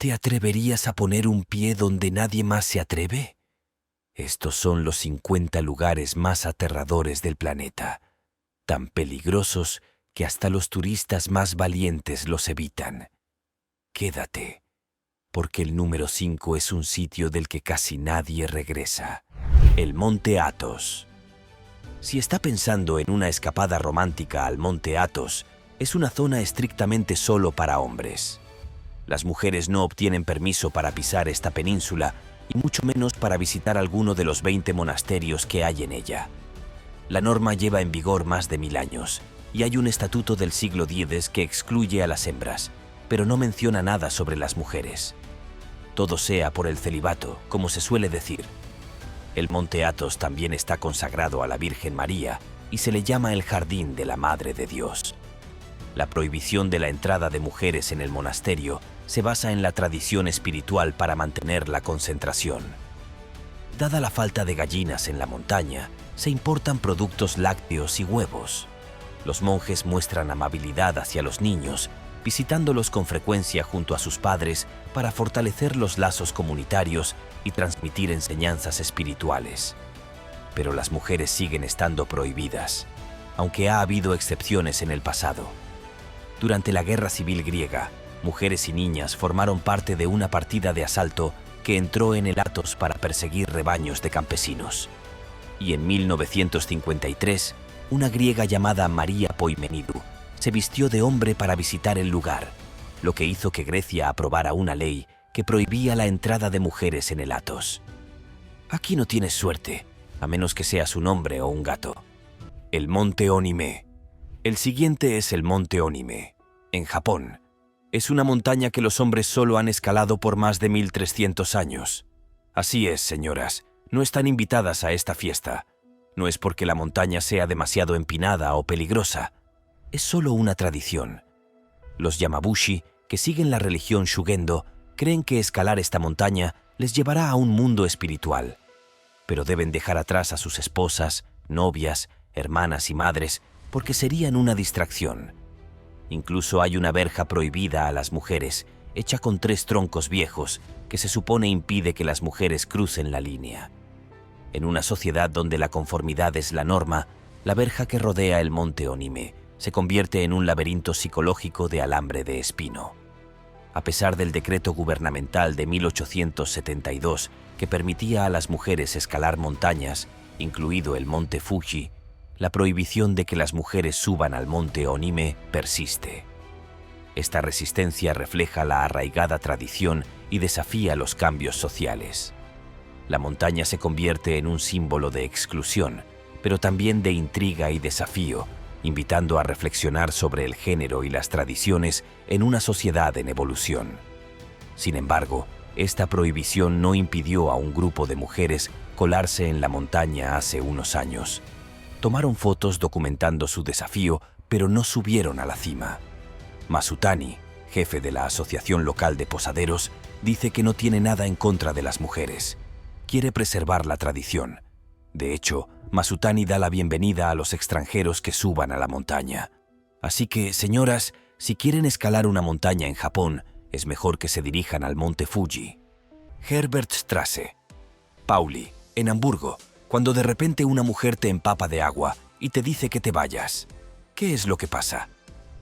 ¿Te atreverías a poner un pie donde nadie más se atreve? Estos son los 50 lugares más aterradores del planeta, tan peligrosos que hasta los turistas más valientes los evitan. Quédate, porque el número 5 es un sitio del que casi nadie regresa. El Monte Athos. Si está pensando en una escapada romántica al Monte Athos, es una zona estrictamente solo para hombres. Las mujeres no obtienen permiso para pisar esta península y mucho menos para visitar alguno de los 20 monasterios que hay en ella. La norma lleva en vigor más de 1000 años y hay un estatuto del siglo X que excluye a las hembras, pero no menciona nada sobre las mujeres. Todo sea por el celibato, como se suele decir. El Monte Athos también está consagrado a la Virgen María y se le llama el Jardín de la Madre de Dios. La prohibición de la entrada de mujeres en el monasterio se basa en la tradición espiritual para mantener la concentración. Dada la falta de gallinas en la montaña, se importan productos lácteos y huevos. Los monjes muestran amabilidad hacia los niños, visitándolos con frecuencia junto a sus padres para fortalecer los lazos comunitarios y transmitir enseñanzas espirituales. Pero las mujeres siguen estando prohibidas, aunque ha habido excepciones en el pasado. Durante la Guerra Civil griega, mujeres y niñas formaron parte de una partida de asalto que entró en el Athos para perseguir rebaños de campesinos. Y en 1953, una griega llamada María Poimenidou se vistió de hombre para visitar el lugar, lo que hizo que Grecia aprobara una ley que prohibía la entrada de mujeres en el Athos. Aquí no tienes suerte, a menos que seas un hombre o un gato. El Monte Onime. El siguiente es el Monte Onime, en Japón. Es una montaña que los hombres solo han escalado por más de 1300 años. Así es, señoras, no están invitadas a esta fiesta. No es porque la montaña sea demasiado empinada o peligrosa. Es solo una tradición. Los Yamabushi, que siguen la religión Shugendo, creen que escalar esta montaña les llevará a un mundo espiritual. Pero deben dejar atrás a sus esposas, novias, hermanas y madres, porque serían una distracción. Incluso hay una verja prohibida a las mujeres, hecha con 3 troncos viejos, que se supone impide que las mujeres crucen la línea. En una sociedad donde la conformidad es la norma, la verja que rodea el Monte Onime se convierte en un laberinto psicológico de alambre de espino. A pesar del decreto gubernamental de 1872 que permitía a las mujeres escalar montañas, incluido el Monte Fuji, la prohibición de que las mujeres suban al Monte Onime persiste. Esta resistencia refleja la arraigada tradición y desafía los cambios sociales. La montaña se convierte en un símbolo de exclusión, pero también de intriga y desafío, invitando a reflexionar sobre el género y las tradiciones en una sociedad en evolución. Sin embargo, esta prohibición no impidió a un grupo de mujeres colarse en la montaña hace unos años. Tomaron fotos documentando su desafío, pero no subieron a la cima. Masutani, jefe de la Asociación Local de Posaderos, dice que no tiene nada en contra de las mujeres. Quiere preservar la tradición. De hecho, Masutani da la bienvenida a los extranjeros que suban a la montaña. Así que, señoras, si quieren escalar una montaña en Japón, es mejor que se dirijan al Monte Fuji. Herbertstrasse. Pauli, en Hamburgo, cuando de repente una mujer te empapa de agua y te dice que te vayas. ¿Qué es lo que pasa?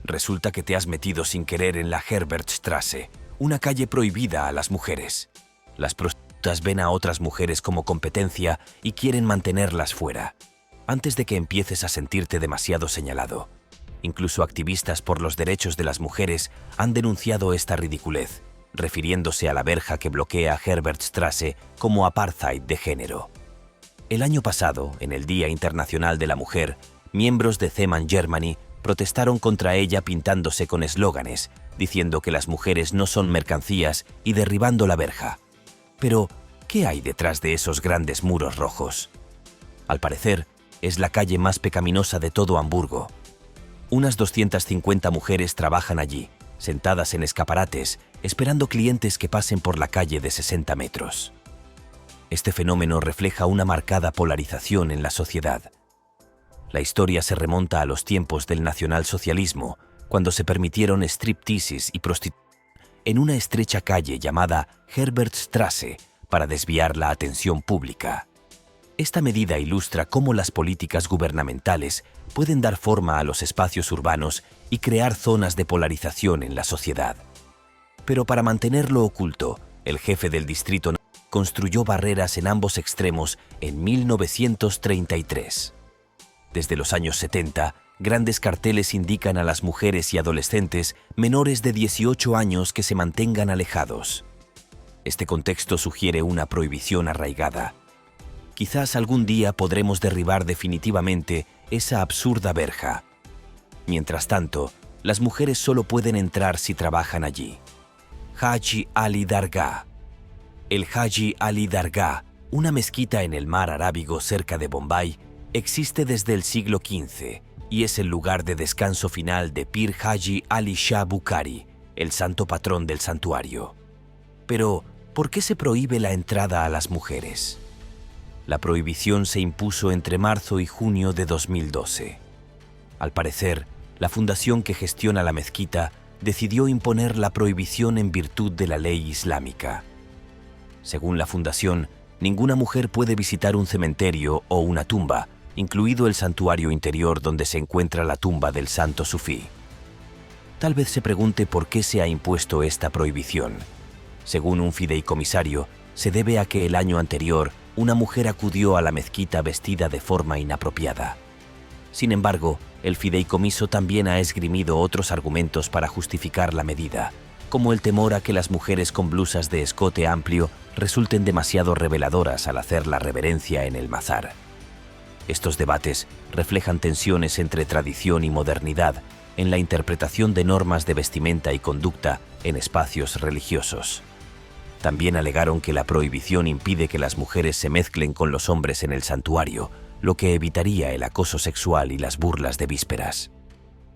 Resulta que te has metido sin querer en la Herbertstrasse, una calle prohibida a las mujeres. Las prostitutas ven a otras mujeres como competencia y quieren mantenerlas fuera. Antes de que empieces a sentirte demasiado señalado. Incluso activistas por los derechos de las mujeres han denunciado esta ridiculez, refiriéndose a la verja que bloquea Herbertstrasse como apartheid de género. El año pasado, en el Día Internacional de la Mujer, miembros de Zeman Germany protestaron contra ella pintándose con eslóganes, diciendo que las mujeres no son mercancías y derribando la verja. Pero, ¿qué hay detrás de esos grandes muros rojos? Al parecer, es la calle más pecaminosa de todo Hamburgo. Unas 250 mujeres trabajan allí, sentadas en escaparates, esperando clientes que pasen por la calle de 60 metros. Este fenómeno refleja una marcada polarización en la sociedad. La historia se remonta a los tiempos del nacionalsocialismo, cuando se permitieron stripteases y prostitución en una estrecha calle llamada Herbertstrasse para desviar la atención pública. Esta medida ilustra cómo las políticas gubernamentales pueden dar forma a los espacios urbanos y crear zonas de polarización en la sociedad. Pero para mantenerlo oculto, el jefe del distrito construyó barreras en ambos extremos en 1933. Desde los años 70, grandes carteles indican a las mujeres y adolescentes menores de 18 años que se mantengan alejados. Este contexto sugiere una prohibición arraigada. Quizás algún día podremos derribar definitivamente esa absurda verja. Mientras tanto, las mujeres solo pueden entrar si trabajan allí. Haji Ali Dargah. El Haji Ali Dargah, una mezquita en el mar Arábigo cerca de Bombay, existe desde el siglo XV y es el lugar de descanso final de Pir Haji Ali Shah Bukhari, el santo patrón del santuario. Pero, ¿por qué se prohíbe la entrada a las mujeres? La prohibición se impuso entre marzo y junio de 2012. Al parecer, la fundación que gestiona la mezquita decidió imponer la prohibición en virtud de la ley islámica. Según la fundación, ninguna mujer puede visitar un cementerio o una tumba, incluido el santuario interior donde se encuentra la tumba del santo sufí. Tal vez se pregunte por qué se ha impuesto esta prohibición. Según un fideicomisario, se debe a que el año anterior una mujer acudió a la mezquita vestida de forma inapropiada. Sin embargo, el fideicomiso también ha esgrimido otros argumentos para justificar la medida, como el temor a que las mujeres con blusas de escote amplio resulten demasiado reveladoras al hacer la reverencia en el mazar. Estos debates reflejan tensiones entre tradición y modernidad en la interpretación de normas de vestimenta y conducta en espacios religiosos. También alegaron que la prohibición impide que las mujeres se mezclen con los hombres en el santuario, lo que evitaría el acoso sexual y las burlas de vísperas.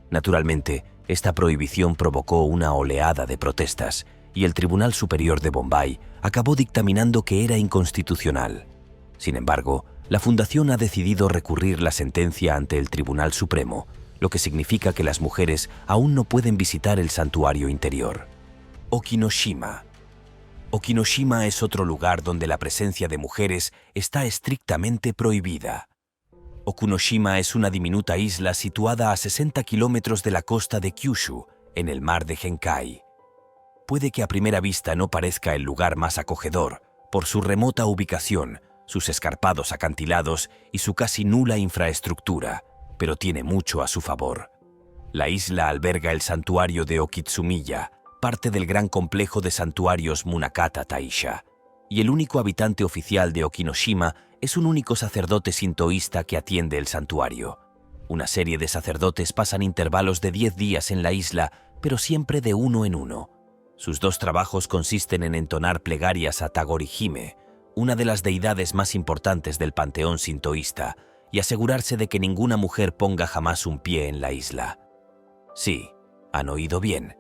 Naturalmente, esta prohibición provocó una oleada de protestas y el Tribunal Superior de Bombay acabó dictaminando que era inconstitucional. Sin embargo, la Fundación ha decidido recurrir la sentencia ante el Tribunal Supremo, lo que significa que las mujeres aún no pueden visitar el santuario interior. Okinoshima. Okinoshima es otro lugar donde la presencia de mujeres está estrictamente prohibida. Okunoshima es una diminuta isla situada a 60 kilómetros de la costa de Kyushu, en el mar de Genkai. Puede que a primera vista no parezca el lugar más acogedor, por su remota ubicación, sus escarpados acantilados y su casi nula infraestructura, pero tiene mucho a su favor. La isla alberga el santuario de Okitsumiya, parte del gran complejo de santuarios Munakata Taisha, y el único habitante oficial de Okinoshima es un único sacerdote sintoísta que atiende el santuario. Una serie de sacerdotes pasan intervalos de 10 días en la isla, pero siempre de uno en uno. Sus dos trabajos consisten en entonar plegarias a Tagore-hime, una de las deidades más importantes del panteón sintoísta, y asegurarse de que ninguna mujer ponga jamás un pie en la isla. Sí, han oído bien.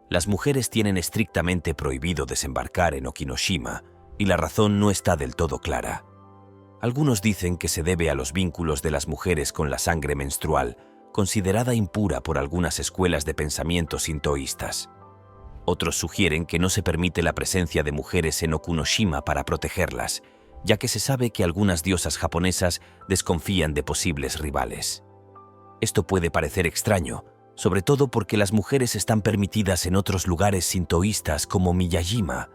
Las mujeres tienen estrictamente prohibido desembarcar en Okinoshima, y la razón no está del todo clara. Algunos dicen que se debe a los vínculos de las mujeres con la sangre menstrual, considerada impura por algunas escuelas de pensamiento sintoístas. Otros sugieren que no se permite la presencia de mujeres en Okunoshima para protegerlas, ya que se sabe que algunas diosas japonesas desconfían de posibles rivales. Esto puede parecer extraño, sobre todo porque las mujeres están permitidas en otros lugares sintoístas como Miyajima,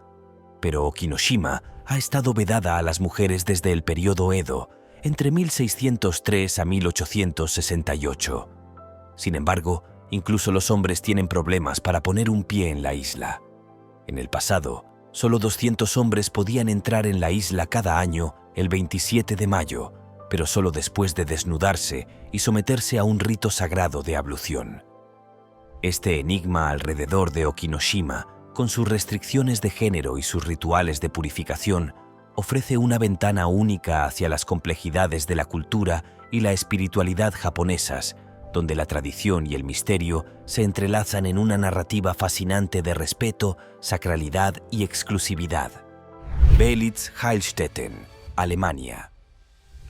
pero Okinoshima ha estado vedada a las mujeres desde el periodo Edo, entre 1603 a 1868. Sin embargo, incluso los hombres tienen problemas para poner un pie en la isla. En el pasado, solo 200 hombres podían entrar en la isla cada año el 27 de mayo, pero solo después de desnudarse y someterse a un rito sagrado de ablución. Este enigma alrededor de Okinoshima, con sus restricciones de género y sus rituales de purificación, ofrece una ventana única hacia las complejidades de la cultura y la espiritualidad japonesas, donde la tradición y el misterio se entrelazan en una narrativa fascinante de respeto, sacralidad y exclusividad. Belitz-Heilstätten, Alemania.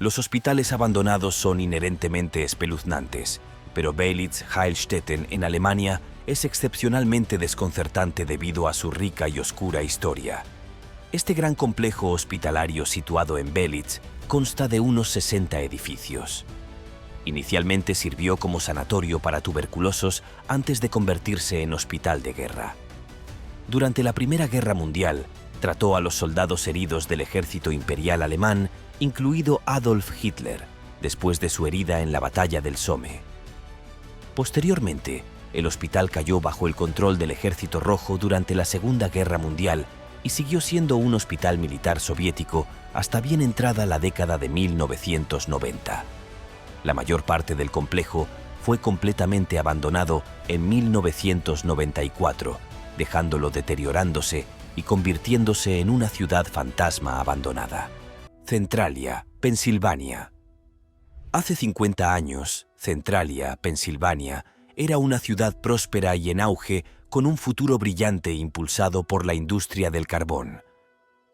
Los hospitales abandonados son inherentemente espeluznantes, pero Belitz-Heilstätten en Alemania es excepcionalmente desconcertante debido a su rica y oscura historia. Este gran complejo hospitalario situado en Belitz consta de unos 60 edificios. Inicialmente sirvió como sanatorio para tuberculosos antes de convertirse en hospital de guerra. Durante la Primera Guerra Mundial, trató a los soldados heridos del ejército imperial alemán, incluido Adolf Hitler, después de su herida en la batalla del Somme. Posteriormente, el hospital cayó bajo el control del Ejército Rojo durante la Segunda Guerra Mundial y siguió siendo un hospital militar soviético hasta bien entrada la década de 1990. La mayor parte del complejo fue completamente abandonado en 1994, dejándolo deteriorándose y convirtiéndose en una ciudad fantasma abandonada. Centralia, Pensilvania. Hace 50 años, Centralia, Pensilvania, era una ciudad próspera y en auge con un futuro brillante impulsado por la industria del carbón.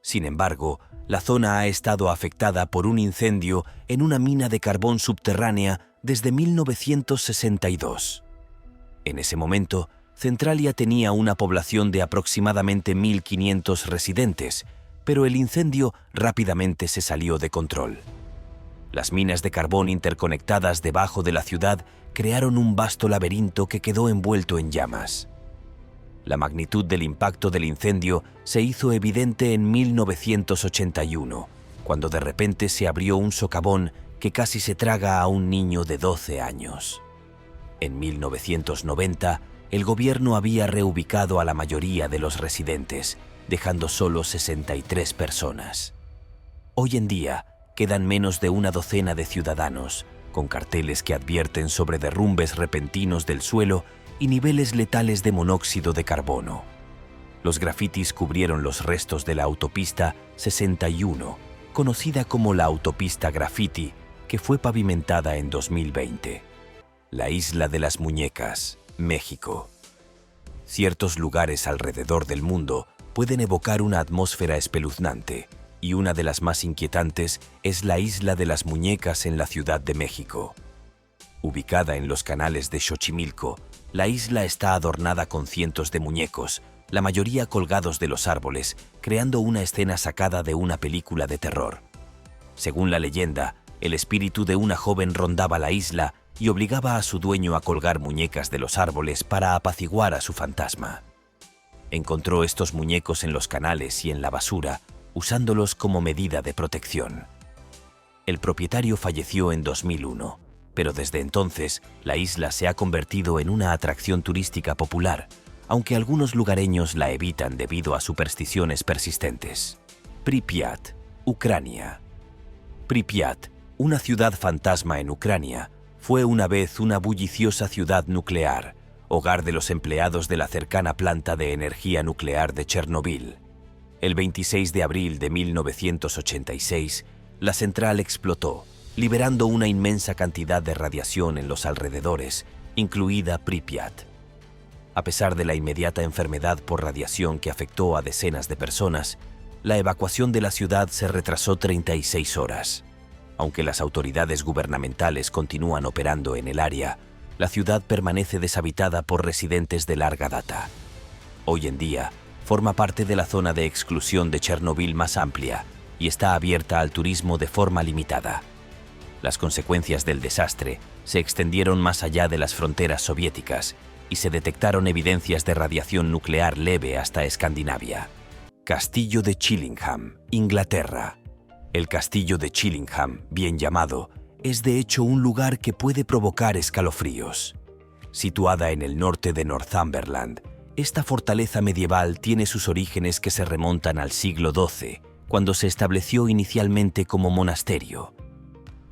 Sin embargo, la zona ha estado afectada por un incendio en una mina de carbón subterránea desde 1962. En ese momento, Centralia tenía una población de aproximadamente 1.500 residentes, pero el incendio rápidamente se salió de control. Las minas de carbón interconectadas debajo de la ciudad crearon un vasto laberinto que quedó envuelto en llamas. La magnitud del impacto del incendio se hizo evidente en 1981, cuando de repente se abrió un socavón que casi se traga a un niño de 12 años. En 1990, el gobierno había reubicado a la mayoría de los residentes, dejando solo 63 personas. Hoy en día, quedan menos de una docena de ciudadanos, con carteles que advierten sobre derrumbes repentinos del suelo y niveles letales de monóxido de carbono. Los grafitis cubrieron los restos de la autopista 61, conocida como la autopista Graffiti, que fue pavimentada en 2020. La Isla de las Muñecas, México. Ciertos lugares alrededor del mundo pueden evocar una atmósfera espeluznante, y una de las más inquietantes es la Isla de las Muñecas en la Ciudad de México. Ubicada en los canales de Xochimilco, la isla está adornada con cientos de muñecos, la mayoría colgados de los árboles, creando una escena sacada de una película de terror. Según la leyenda, el espíritu de una joven rondaba la isla y obligaba a su dueño a colgar muñecas de los árboles para apaciguar a su fantasma. Encontró estos muñecos en los canales y en la basura, usándolos como medida de protección. El propietario falleció en 2001, pero desde entonces la isla se ha convertido en una atracción turística popular, aunque algunos lugareños la evitan debido a supersticiones persistentes. Pripyat, Ucrania. Pripyat, una ciudad fantasma en Ucrania, fue una vez una bulliciosa ciudad nuclear, hogar de los empleados de la cercana planta de energía nuclear de Chernobyl. El 26 de abril de 1986, la central explotó, liberando una inmensa cantidad de radiación en los alrededores, incluida Pripyat. A pesar de la inmediata enfermedad por radiación que afectó a decenas de personas, la evacuación de la ciudad se retrasó 36 horas. Aunque las autoridades gubernamentales continúan operando en el área, la ciudad permanece deshabitada por residentes de larga data. Hoy en día, forma parte de la zona de exclusión de Chernobyl más amplia y está abierta al turismo de forma limitada. Las consecuencias del desastre se extendieron más allá de las fronteras soviéticas y se detectaron evidencias de radiación nuclear leve hasta Escandinavia. Castillo de Chillingham, Inglaterra. El castillo de Chillingham, bien llamado, es de hecho un lugar que puede provocar escalofríos. Situada en el norte de Northumberland, esta fortaleza medieval tiene sus orígenes que se remontan al siglo XII, cuando se estableció inicialmente como monasterio.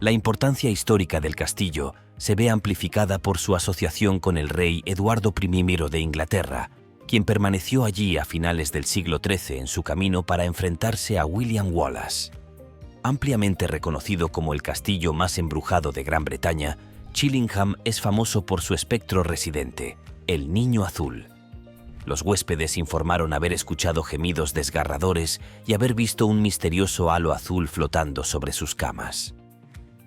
La importancia histórica del castillo se ve amplificada por su asociación con el rey Eduardo I de Inglaterra, quien permaneció allí a finales del siglo XIII en su camino para enfrentarse a William Wallace. Ampliamente reconocido como el castillo más embrujado de Gran Bretaña, Chillingham es famoso por su espectro residente, el Niño Azul. Los huéspedes informaron haber escuchado gemidos desgarradores y haber visto un misterioso halo azul flotando sobre sus camas.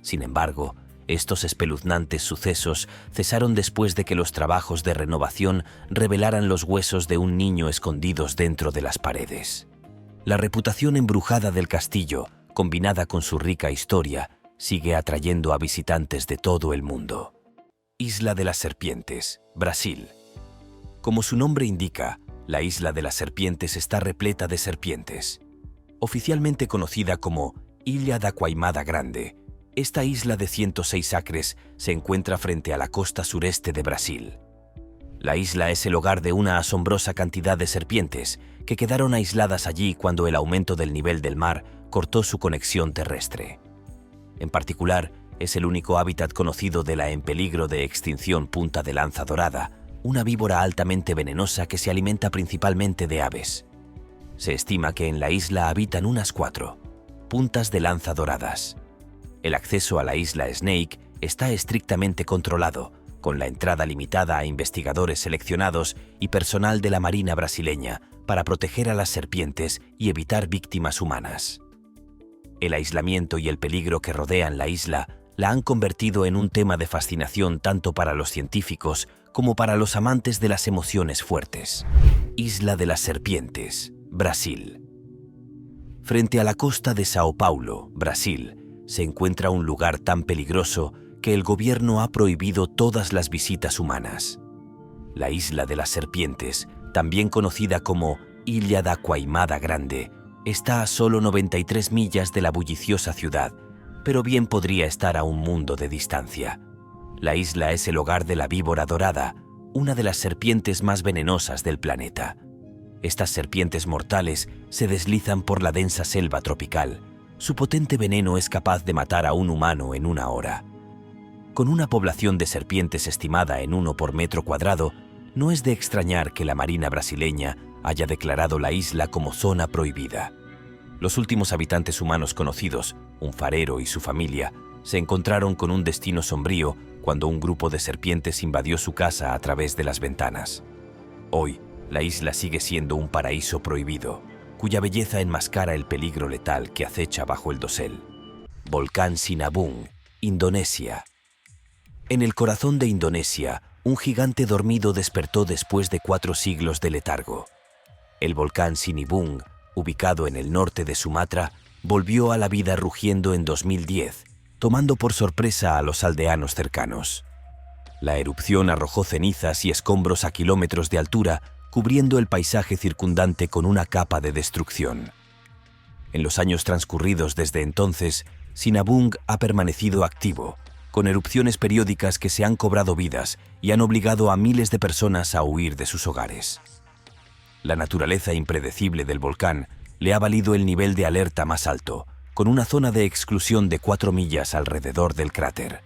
Sin embargo, Estos espeluznantes sucesos cesaron después de que los trabajos de renovación revelaran los huesos de un niño escondidos dentro de las paredes. La reputación embrujada del castillo, combinada con su rica historia, sigue atrayendo a visitantes de todo el mundo. Isla de las Serpientes, Brasil. Como su nombre indica, la Isla de las Serpientes está repleta de serpientes. Oficialmente conocida como Ilha da Queimada Grande, esta isla de 106 acres se encuentra frente a la costa sureste de Brasil. La isla es el hogar de una asombrosa cantidad de serpientes que quedaron aisladas allí cuando el aumento del nivel del mar cortó su conexión terrestre. En particular, es el único hábitat conocido de la en peligro de extinción punta de lanza dorada, una víbora altamente venenosa que se alimenta principalmente de aves. Se estima que en la isla habitan unas 4 puntas de lanza doradas. El acceso a la isla Snake está estrictamente controlado, con la entrada limitada a investigadores seleccionados y personal de la Marina brasileña para proteger a las serpientes y evitar víctimas humanas. El aislamiento y el peligro que rodean la isla la han convertido en un tema de fascinación tanto para los científicos como para los amantes de las emociones fuertes. Isla de las Serpientes, Brasil. Frente a la costa de Sao Paulo, Brasil, se encuentra un lugar tan peligroso que el gobierno ha prohibido todas las visitas humanas. La Isla de las Serpientes, también conocida como Ilha da Queimada Grande, está a solo 93 millas de la bulliciosa ciudad, pero bien podría estar a un mundo de distancia. La isla es el hogar de la víbora dorada, una de las serpientes más venenosas del planeta. Estas serpientes mortales se deslizan por la densa selva tropical. Su potente veneno es capaz de matar a un humano en 1 hora. Con una población de serpientes estimada en 1 por metro cuadrado, no es de extrañar que la Marina brasileña haya declarado la isla como zona prohibida. Los últimos habitantes humanos conocidos, un farero y su familia, se encontraron con un destino sombrío cuando un grupo de serpientes invadió su casa a través de las ventanas. Hoy, la isla sigue siendo un paraíso prohibido, cuya belleza enmascara el peligro letal que acecha bajo el dosel. Volcán Sinabung, Indonesia. En el corazón de Indonesia, un gigante dormido despertó después de 4 siglos de letargo. El volcán Sinabung, ubicado en el norte de Sumatra, volvió a la vida rugiendo en 2010, tomando por sorpresa a los aldeanos cercanos. La erupción arrojó cenizas y escombros a kilómetros de altura, cubriendo el paisaje circundante con una capa de destrucción. En los años transcurridos desde entonces, Sinabung ha permanecido activo, con erupciones periódicas que se han cobrado vidas y han obligado a miles de personas a huir de sus hogares. La naturaleza impredecible del volcán le ha valido el nivel de alerta más alto, con una zona de exclusión de 4 millas alrededor del cráter.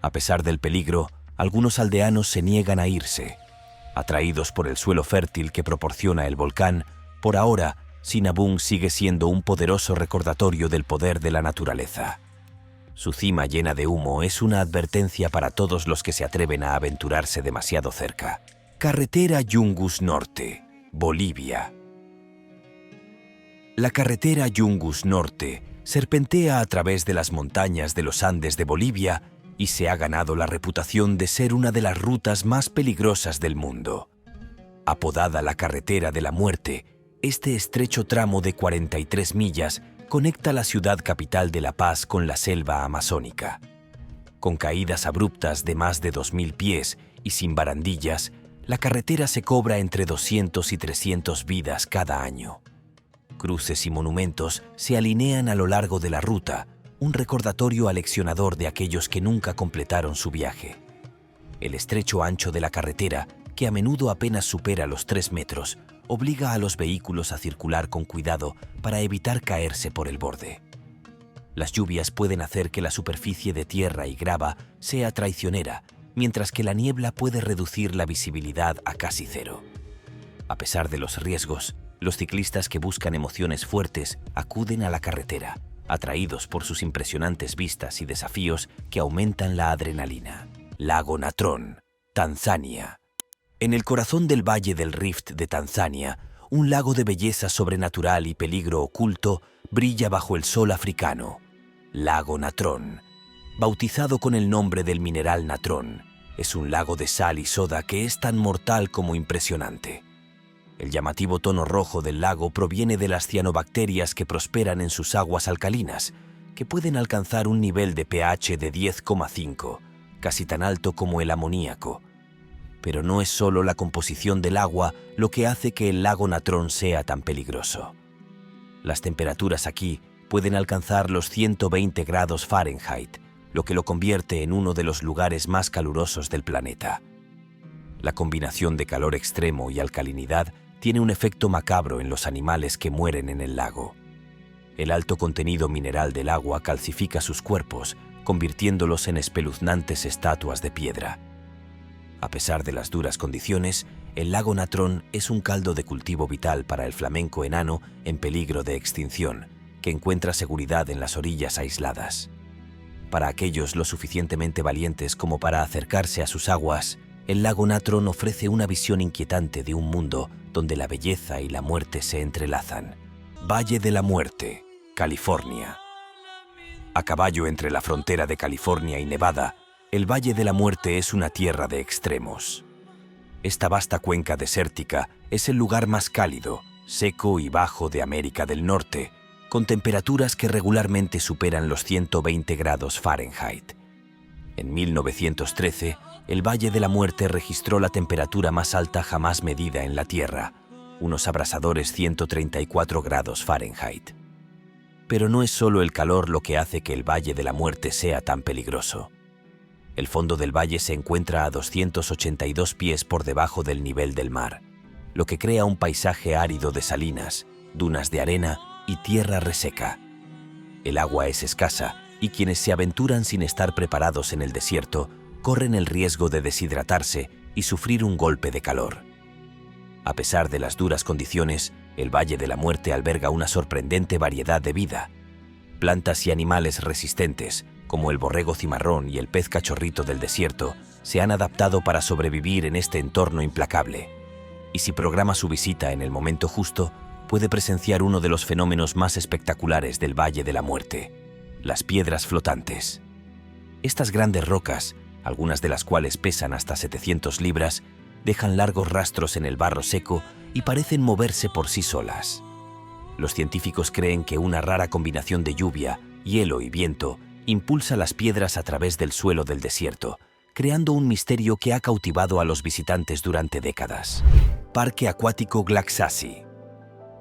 A pesar del peligro, algunos aldeanos se niegan a irse. Atraídos por el suelo fértil que proporciona el volcán, por ahora, Sinabung sigue siendo un poderoso recordatorio del poder de la naturaleza. Su cima llena de humo es una advertencia para todos los que se atreven a aventurarse demasiado cerca. Carretera Yungus Norte, Bolivia. La carretera Yungus Norte serpentea a través de las montañas de los Andes de Bolivia y se ha ganado la reputación de ser una de las rutas más peligrosas del mundo. Apodada la Carretera de la Muerte, este estrecho tramo de 43 millas conecta la ciudad capital de La Paz con la selva amazónica. Con caídas abruptas de más de 2.000 pies y sin barandillas, la carretera se cobra entre 200 y 300 vidas cada año. Cruces y monumentos se alinean a lo largo de la ruta, un recordatorio aleccionador de aquellos que nunca completaron su viaje. El estrecho ancho de la carretera, que a menudo apenas supera los 3 metros, obliga a los vehículos a circular con cuidado para evitar caerse por el borde. Las lluvias pueden hacer que la superficie de tierra y grava sea traicionera, mientras que la niebla puede reducir la visibilidad a casi cero. A pesar de los riesgos, los ciclistas que buscan emociones fuertes acuden a la carretera, atraídos por sus impresionantes vistas y desafíos que aumentan la adrenalina. Lago Natron, Tanzania. En el corazón del Valle del Rift de Tanzania, un lago de belleza sobrenatural y peligro oculto brilla bajo el sol africano. Lago Natron. bautizado con el nombre del mineral natrón. Es un lago de sal y soda que es tan mortal como impresionante. El llamativo tono rojo del lago proviene de las cianobacterias que prosperan en sus aguas alcalinas, que pueden alcanzar un nivel de pH de 10,5, casi tan alto como el amoníaco. Pero no es solo la composición del agua lo que hace que el lago Natrón sea tan peligroso. Las temperaturas aquí pueden alcanzar los 120 grados Fahrenheit, lo que lo convierte en uno de los lugares más calurosos del planeta. La combinación de calor extremo y alcalinidad tiene un efecto macabro en los animales que mueren en el lago. El alto contenido mineral del agua calcifica sus cuerpos, convirtiéndolos en espeluznantes estatuas de piedra. A pesar de las duras condiciones, el lago Natrón es un caldo de cultivo vital para el flamenco enano en peligro de extinción, que encuentra seguridad en las orillas aisladas. Para aquellos lo suficientemente valientes como para acercarse a sus aguas, el lago Natrón ofrece una visión inquietante de un mundo donde la belleza y la muerte se entrelazan. Valle de la Muerte, California. A caballo entre la frontera de California y Nevada, el Valle de la Muerte es una tierra de extremos. Esta vasta cuenca desértica es el lugar más cálido, seco y bajo de América del Norte, con temperaturas que regularmente superan los 120 grados Fahrenheit. En 1913, el Valle de la Muerte registró la temperatura más alta jamás medida en la Tierra, unos abrasadores 134 grados Fahrenheit. Pero no es solo el calor lo que hace que el Valle de la Muerte sea tan peligroso. El fondo del valle se encuentra a 282 pies por debajo del nivel del mar, lo que crea un paisaje árido de salinas, dunas de arena y tierra reseca. El agua es escasa y quienes se aventuran sin estar preparados en el desierto corren el riesgo de deshidratarse y sufrir un golpe de calor. A pesar de las duras condiciones, el Valle de la Muerte alberga una sorprendente variedad de vida. Plantas y animales resistentes, como el borrego cimarrón y el pez cachorrito del desierto, se han adaptado para sobrevivir en este entorno implacable. Y si programa su visita en el momento justo, puede presenciar uno de los fenómenos más espectaculares del Valle de la Muerte: las piedras flotantes. Estas grandes rocas, algunas de las cuales pesan hasta 700 libras, dejan largos rastros en el barro seco y parecen moverse por sí solas. Los científicos creen que una rara combinación de lluvia, hielo y viento impulsa las piedras a través del suelo del desierto, creando un misterio que ha cautivado a los visitantes durante décadas. Parque Acuático Glaxassi.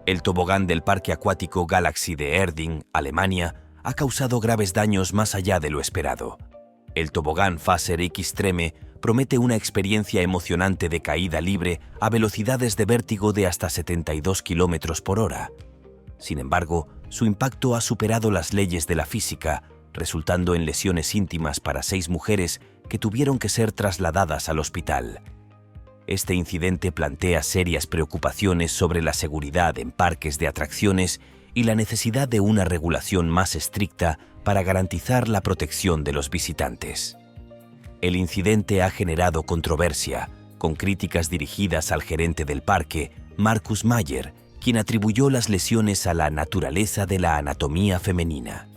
El tobogán del Parque Acuático Galaxy de Erding, Alemania, ha causado graves daños más allá de lo esperado. El tobogán Faser X-Treme promete una experiencia emocionante de caída libre a velocidades de vértigo de hasta 72 km por hora. Sin embargo, su impacto ha superado las leyes de la física, resultando en lesiones íntimas para 6 mujeres que tuvieron que ser trasladadas al hospital. Este incidente plantea serias preocupaciones sobre la seguridad en parques de atracciones y la necesidad de una regulación más estricta para garantizar la protección de los visitantes. El incidente ha generado controversia, con críticas dirigidas al gerente del parque, Markus Mayer, quien atribuyó las lesiones a la naturaleza de la anatomía femenina.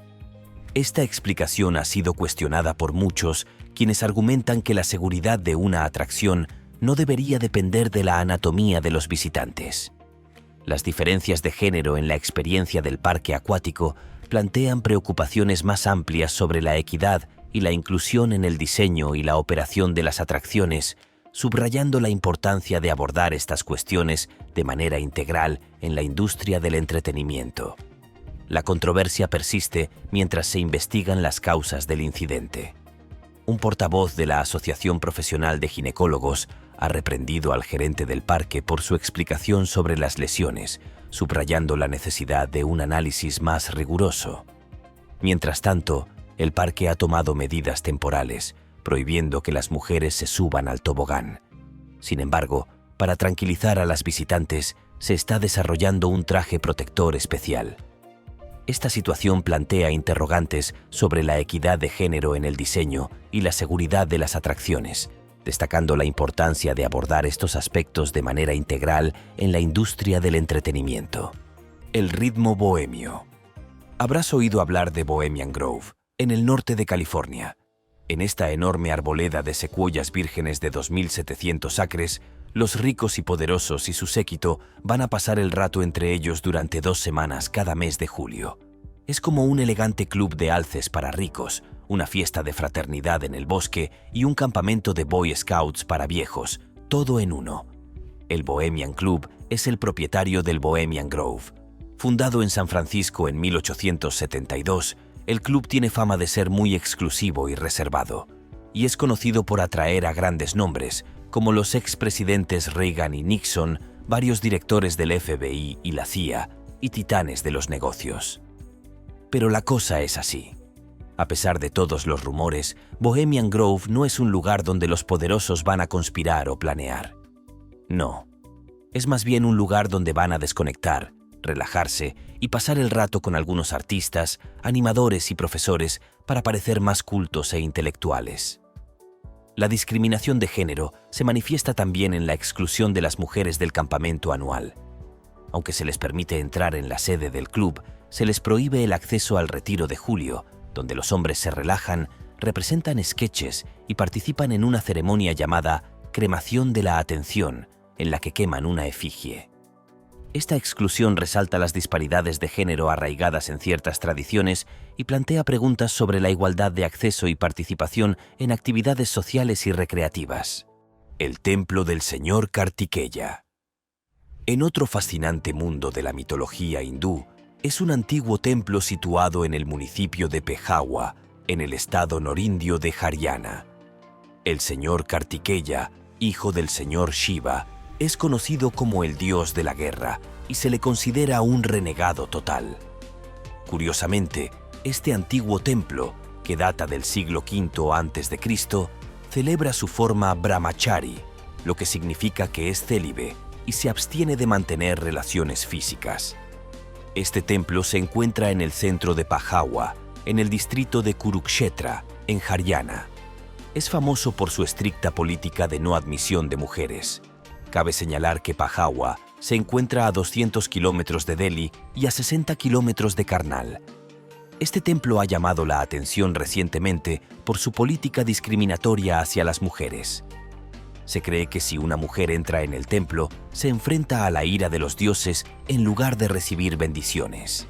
Esta explicación ha sido cuestionada por muchos, quienes argumentan que la seguridad de una atracción no debería depender de la anatomía de los visitantes. Las diferencias de género en la experiencia del parque acuático plantean preocupaciones más amplias sobre la equidad y la inclusión en el diseño y la operación de las atracciones, subrayando la importancia de abordar estas cuestiones de manera integral en la industria del entretenimiento. La controversia persiste mientras se investigan las causas del incidente. Un portavoz de la Asociación Profesional de Ginecólogos ha reprendido al gerente del parque por su explicación sobre las lesiones, subrayando la necesidad de un análisis más riguroso. Mientras tanto, el parque ha tomado medidas temporales, prohibiendo que las mujeres se suban al tobogán. Sin embargo, para tranquilizar a las visitantes, se está desarrollando un traje protector especial. Esta situación plantea interrogantes sobre la equidad de género en el diseño y la seguridad de las atracciones, destacando la importancia de abordar estos aspectos de manera integral en la industria del entretenimiento. El ritmo bohemio. Habrás oído hablar de Bohemian Grove, en el norte de California. En esta enorme arboleda de secuoyas vírgenes de 2.700 acres, los ricos y poderosos y su séquito van a pasar el rato entre ellos durante 2 semanas cada mes de julio. Es como un elegante club de alces para ricos, una fiesta de fraternidad en el bosque y un campamento de Boy Scouts para viejos, todo en uno. El Bohemian Club es el propietario del Bohemian Grove. Fundado en San Francisco en 1872, el club tiene fama de ser muy exclusivo y reservado, y es conocido por atraer a grandes nombres, como los expresidentes Reagan y Nixon, varios directores del FBI y la CIA, y titanes de los negocios. Pero la cosa es así. A pesar de todos los rumores, Bohemian Grove no es un lugar donde los poderosos van a conspirar o planear. No. Es más bien un lugar donde van a desconectar, relajarse y pasar el rato con algunos artistas, animadores y profesores para parecer más cultos e intelectuales. La discriminación de género se manifiesta también en la exclusión de las mujeres del campamento anual. Aunque se les permite entrar en la sede del club, se les prohíbe el acceso al retiro de julio, donde los hombres se relajan, representan sketches y participan en una ceremonia llamada cremación de la atención, en la que queman una efigie. Esta exclusión resalta las disparidades de género arraigadas en ciertas tradiciones y plantea preguntas sobre la igualdad de acceso y participación en actividades sociales y recreativas. El templo del señor Kartikeya. En otro fascinante mundo de la mitología hindú, es un antiguo templo situado en el municipio de Pejawa, en el estado norindio de Haryana. El señor Kartikeya, hijo del señor Shiva, es conocido como el dios de la guerra y se le considera un renegado total. Curiosamente, este antiguo templo, que data del siglo V a.C., celebra su forma brahmachari, lo que significa que es célibe y se abstiene de mantener relaciones físicas. Este templo se encuentra en el centro de Pejawa, en el distrito de Kurukshetra, en Haryana. Es famoso por su estricta política de no admisión de mujeres. Cabe señalar que Pejawa se encuentra a 200 kilómetros de Delhi y a 60 kilómetros de Karnal. Este templo ha llamado la atención recientemente por su política discriminatoria hacia las mujeres. Se cree que si una mujer entra en el templo, se enfrenta a la ira de los dioses en lugar de recibir bendiciones.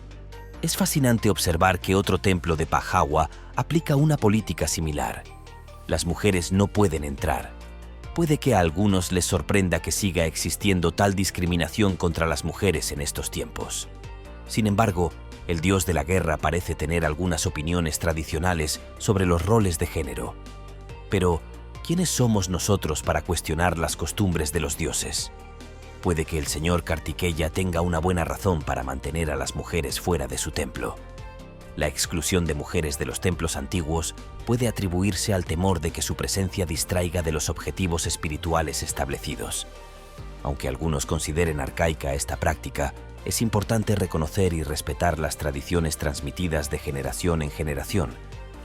Es fascinante observar que otro templo de Pejawa aplica una política similar. Las mujeres no pueden entrar. Puede que a algunos les sorprenda que siga existiendo tal discriminación contra las mujeres en estos tiempos. Sin embargo, el dios de la guerra parece tener algunas opiniones tradicionales sobre los roles de género. Pero, ¿quiénes somos nosotros para cuestionar las costumbres de los dioses? Puede que el señor Kartikeya tenga una buena razón para mantener a las mujeres fuera de su templo. La exclusión de mujeres de los templos antiguos puede atribuirse al temor de que su presencia distraiga de los objetivos espirituales establecidos. Aunque algunos consideren arcaica esta práctica, es importante reconocer y respetar las tradiciones transmitidas de generación en generación,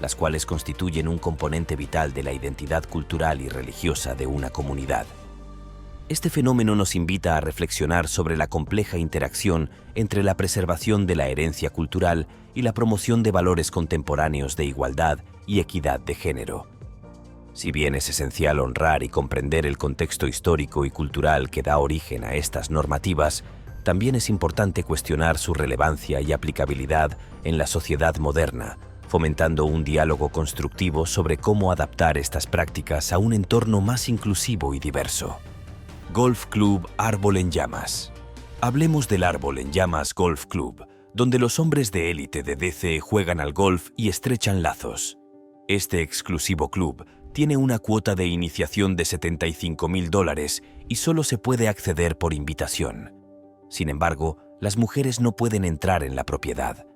las cuales constituyen un componente vital de la identidad cultural y religiosa de una comunidad. Este fenómeno nos invita a reflexionar sobre la compleja interacción entre la preservación de la herencia cultural y la promoción de valores contemporáneos de igualdad y equidad de género. Si bien es esencial honrar y comprender el contexto histórico y cultural que da origen a estas normativas, también es importante cuestionar su relevancia y aplicabilidad en la sociedad moderna, fomentando un diálogo constructivo sobre cómo adaptar estas prácticas a un entorno más inclusivo y diverso. Golf Club Árbol en Llamas. Hablemos del Árbol en Llamas Golf Club, donde los hombres de élite de DC juegan al golf y estrechan lazos. Este exclusivo club tiene una cuota de iniciación de $75,000 y solo se puede acceder por invitación. Sin embargo, las mujeres no pueden entrar en la propiedad.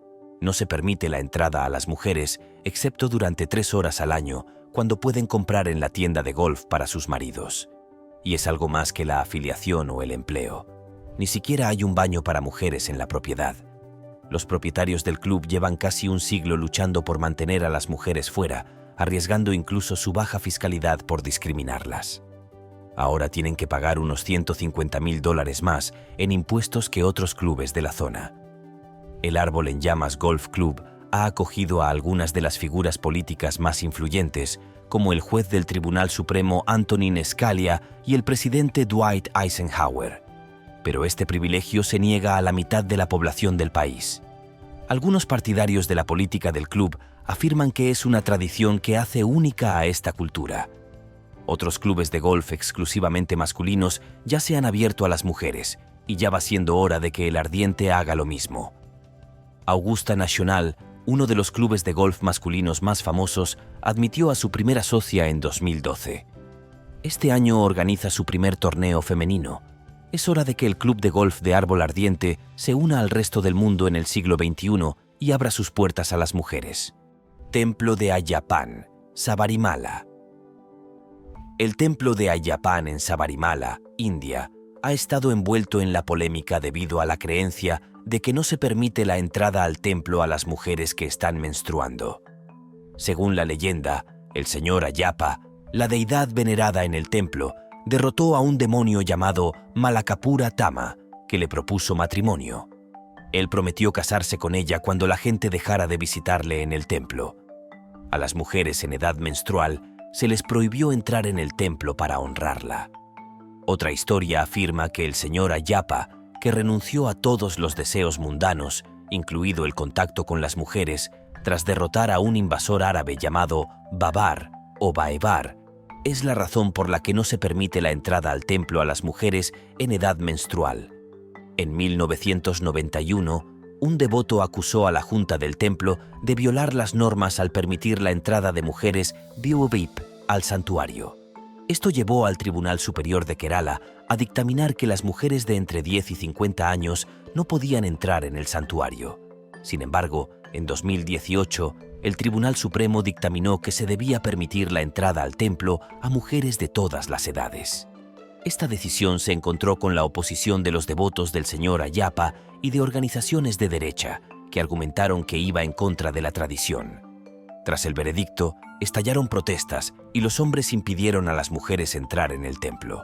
No se permite la entrada a las mujeres, excepto durante 3 horas al año, cuando pueden comprar en la tienda de golf para sus maridos. Y es algo más que la afiliación o el empleo. Ni siquiera hay un baño para mujeres en la propiedad. Los propietarios del club llevan casi un siglo luchando por mantener a las mujeres fuera, arriesgando incluso su baja fiscalidad por discriminarlas. Ahora tienen que pagar unos $150,000 más en impuestos que otros clubes de la zona. El Árbol en Llamas Golf Club ha acogido a algunas de las figuras políticas más influyentes, como el juez del Tribunal Supremo Antonin Scalia y el presidente Dwight Eisenhower. Pero este privilegio se niega a la mitad de la población del país. Algunos partidarios de la política del club afirman que es una tradición que hace única a esta cultura. Otros clubes de golf exclusivamente masculinos ya se han abierto a las mujeres, y ya va siendo hora de que el Ardiente haga lo mismo. Augusta National, uno de los clubes de golf masculinos más famosos, admitió a su primera socia en 2012. Este año organiza su primer torneo femenino. Es hora de que el club de golf de Árbol Ardiente se una al resto del mundo en el siglo XXI y abra sus puertas a las mujeres. Templo de Ayyappan, Sabarimala. El templo de Ayyappan en Sabarimala, India, ha estado envuelto en la polémica debido a la creencia de que no se permite la entrada al templo a las mujeres que están menstruando. Según la leyenda, el señor Ayyappa, la deidad venerada en el templo, derrotó a un demonio llamado Malakapura Tama, que le propuso matrimonio. Él prometió casarse con ella cuando la gente dejara de visitarle en el templo. A las mujeres en edad menstrual se les prohibió entrar en el templo para honrarla. Otra historia afirma que el señor Ayyappa, que renunció a todos los deseos mundanos, incluido el contacto con las mujeres, tras derrotar a un invasor árabe llamado Babar o Baebar, es la razón por la que no se permite la entrada al templo a las mujeres en edad menstrual. En 1991, un devoto acusó a la junta del templo de violar las normas al permitir la entrada de mujeres VIP al santuario. Esto llevó al Tribunal Superior de Kerala a dictaminar que las mujeres de entre 10 y 50 años no podían entrar en el santuario. Sin embargo, en 2018, el Tribunal Supremo dictaminó que se debía permitir la entrada al templo a mujeres de todas las edades. Esta decisión se encontró con la oposición de los devotos del señor Ayyappa y de organizaciones de derecha, que argumentaron que iba en contra de la tradición. Tras el veredicto, estallaron protestas y los hombres impidieron a las mujeres entrar en el templo.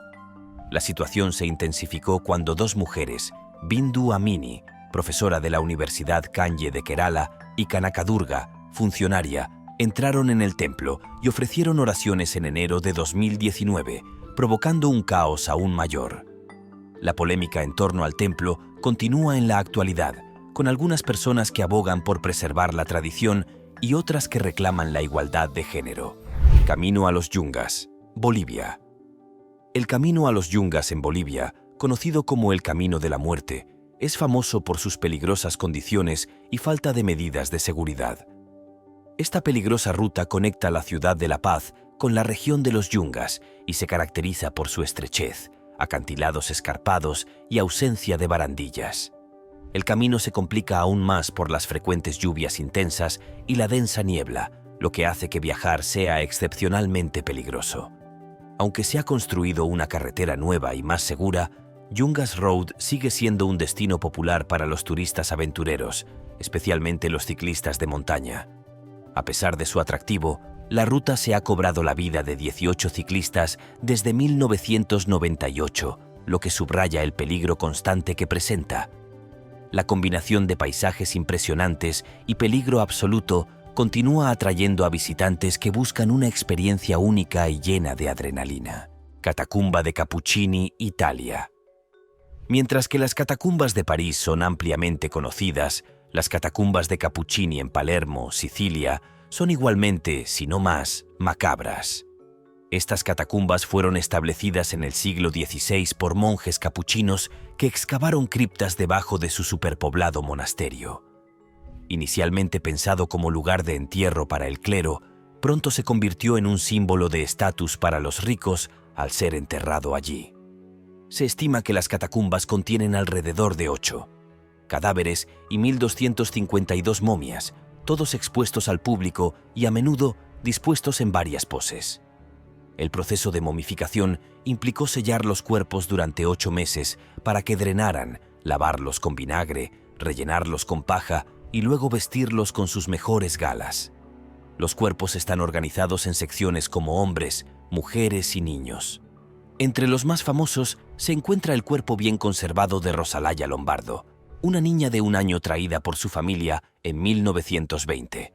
La situación se intensificó cuando dos mujeres, Bindu Amini, profesora de la Universidad Kanye de Kerala, y Kanakadurga, funcionaria, entraron en el templo y ofrecieron oraciones en enero de 2019, provocando un caos aún mayor. La polémica en torno al templo continúa en la actualidad, con algunas personas que abogan por preservar la tradición y otras que reclaman la igualdad de género. Camino a los Yungas, Bolivia. El camino a los Yungas en Bolivia, conocido como el Camino de la Muerte, es famoso por sus peligrosas condiciones y falta de medidas de seguridad. Esta peligrosa ruta conecta la ciudad de La Paz con la región de los Yungas y se caracteriza por su estrechez, acantilados escarpados y ausencia de barandillas. El camino se complica aún más por las frecuentes lluvias intensas y la densa niebla, lo que hace que viajar sea excepcionalmente peligroso. Aunque se ha construido una carretera nueva y más segura, Yungas Road sigue siendo un destino popular para los turistas aventureros, especialmente los ciclistas de montaña. A pesar de su atractivo, la ruta se ha cobrado la vida de 18 ciclistas desde 1998, lo que subraya el peligro constante que presenta. La combinación de paisajes impresionantes y peligro absoluto continúa atrayendo a visitantes que buscan una experiencia única y llena de adrenalina. Catacumba de Cappuccini, Italia. Mientras que las catacumbas de París son ampliamente conocidas, las catacumbas de Cappuccini en Palermo, Sicilia, son igualmente, si no más, macabras. Estas catacumbas fueron establecidas en el siglo XVI por monjes capuchinos que excavaron criptas debajo de su superpoblado monasterio. Inicialmente pensado como lugar de entierro para el clero, pronto se convirtió en un símbolo de estatus para los ricos al ser enterrado allí. Se estima que las catacumbas contienen alrededor de 8 cadáveres y 1.252 momias, todos expuestos al público y a menudo dispuestos en varias poses. El proceso de momificación implicó sellar los cuerpos durante 8 meses para que drenaran, lavarlos con vinagre, rellenarlos con paja y luego vestirlos con sus mejores galas. Los cuerpos están organizados en secciones como hombres, mujeres y niños. Entre los más famosos se encuentra el cuerpo bien conservado de Rosalaya Lombardo, una niña de 1 año traída por su familia en 1920,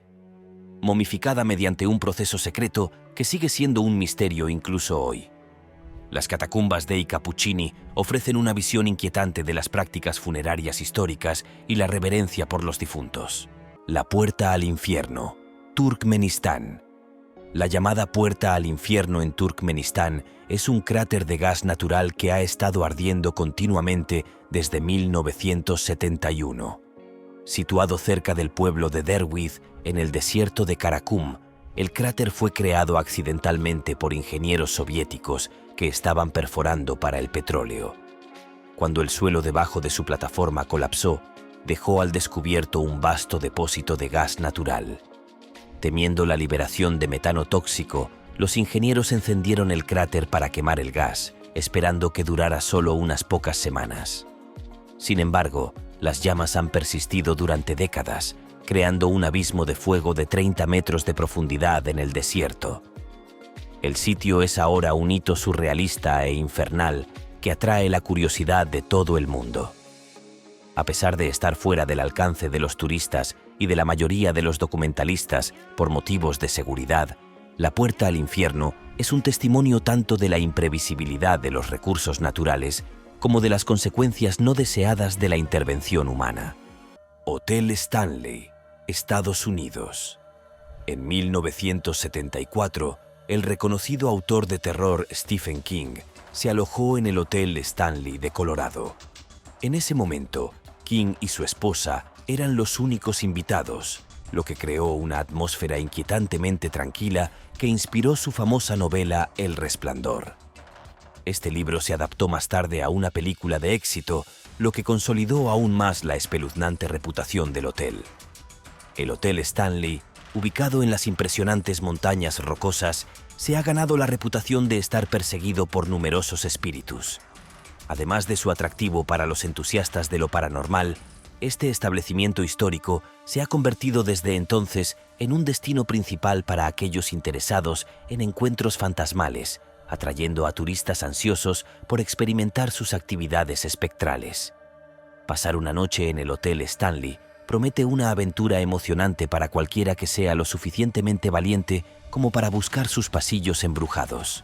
momificada mediante un proceso secreto que sigue siendo un misterio incluso hoy. Las catacumbas de Cappuccini ofrecen una visión inquietante de las prácticas funerarias históricas y la reverencia por los difuntos. La Puerta al Infierno, Turkmenistán. La llamada Puerta al Infierno en Turkmenistán es un cráter de gas natural que ha estado ardiendo continuamente desde 1971. Situado cerca del pueblo de Derwid, en el desierto de Karakum, el cráter fue creado accidentalmente por ingenieros soviéticos que estaban perforando para el petróleo. Cuando el suelo debajo de su plataforma colapsó, dejó al descubierto un vasto depósito de gas natural. Temiendo la liberación de metano tóxico, los ingenieros encendieron el cráter para quemar el gas, esperando que durara solo unas pocas semanas. Sin embargo, las llamas han persistido durante décadas, creando un abismo de fuego de 30 metros de profundidad en el desierto. El sitio es ahora un hito surrealista e infernal que atrae la curiosidad de todo el mundo. A pesar de estar fuera del alcance de los turistas y de la mayoría de los documentalistas por motivos de seguridad, la Puerta al Infierno es un testimonio tanto de la imprevisibilidad de los recursos naturales como de las consecuencias no deseadas de la intervención humana. Hotel Stanley, Estados Unidos. En 1974, el reconocido autor de terror Stephen King se alojó en el Hotel Stanley de Colorado. En ese momento, King y su esposa eran los únicos invitados, lo que creó una atmósfera inquietantemente tranquila que inspiró su famosa novela El Resplandor. Este libro se adaptó más tarde a una película de éxito, lo que consolidó aún más la espeluznante reputación del hotel. El Hotel Stanley, ubicado en las impresionantes montañas rocosas, se ha ganado la reputación de estar perseguido por numerosos espíritus. Además de su atractivo para los entusiastas de lo paranormal, este establecimiento histórico se ha convertido desde entonces en un destino principal para aquellos interesados en encuentros fantasmales, atrayendo a turistas ansiosos por experimentar sus actividades espectrales. Pasar una noche en el Hotel Stanley promete una aventura emocionante para cualquiera que sea lo suficientemente valiente como para buscar sus pasillos embrujados.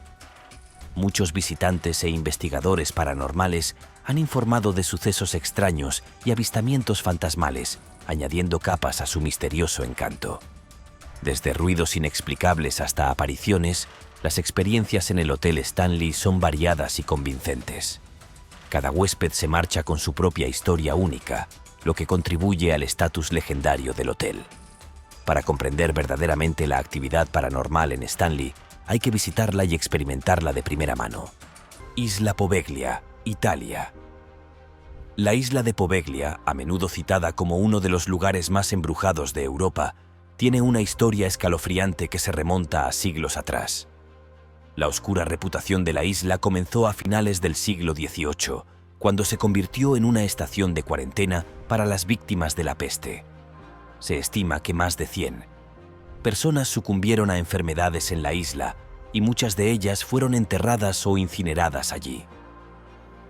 Muchos visitantes e investigadores paranormales han informado de sucesos extraños y avistamientos fantasmales, añadiendo capas a su misterioso encanto. Desde ruidos inexplicables hasta apariciones, las experiencias en el Hotel Stanley son variadas y convincentes. Cada huésped se marcha con su propia historia única, lo que contribuye al estatus legendario del hotel. Para comprender verdaderamente la actividad paranormal en Stanley, hay que visitarla y experimentarla de primera mano. Isla Poveglia, Italia. La isla de Poveglia, a menudo citada como uno de los lugares más embrujados de Europa, tiene una historia escalofriante que se remonta a siglos atrás. La oscura reputación de la isla comenzó a finales del siglo XVIII, cuando se convirtió en una estación de cuarentena para las víctimas de la peste. Se estima que más de 100 personas sucumbieron a enfermedades en la isla y muchas de ellas fueron enterradas o incineradas allí.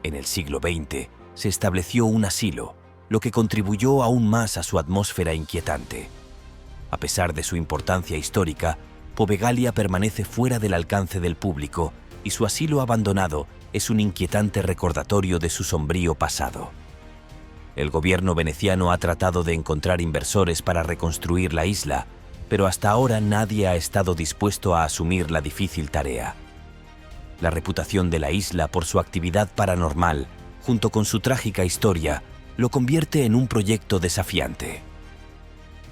En el siglo XX se estableció un asilo, lo que contribuyó aún más a su atmósfera inquietante. A pesar de su importancia histórica, Poveglia permanece fuera del alcance del público y su asilo abandonado es un inquietante recordatorio de su sombrío pasado. El gobierno veneciano ha tratado de encontrar inversores para reconstruir la isla, pero hasta ahora nadie ha estado dispuesto a asumir la difícil tarea. La reputación de la isla por su actividad paranormal, junto con su trágica historia, lo convierte en un proyecto desafiante.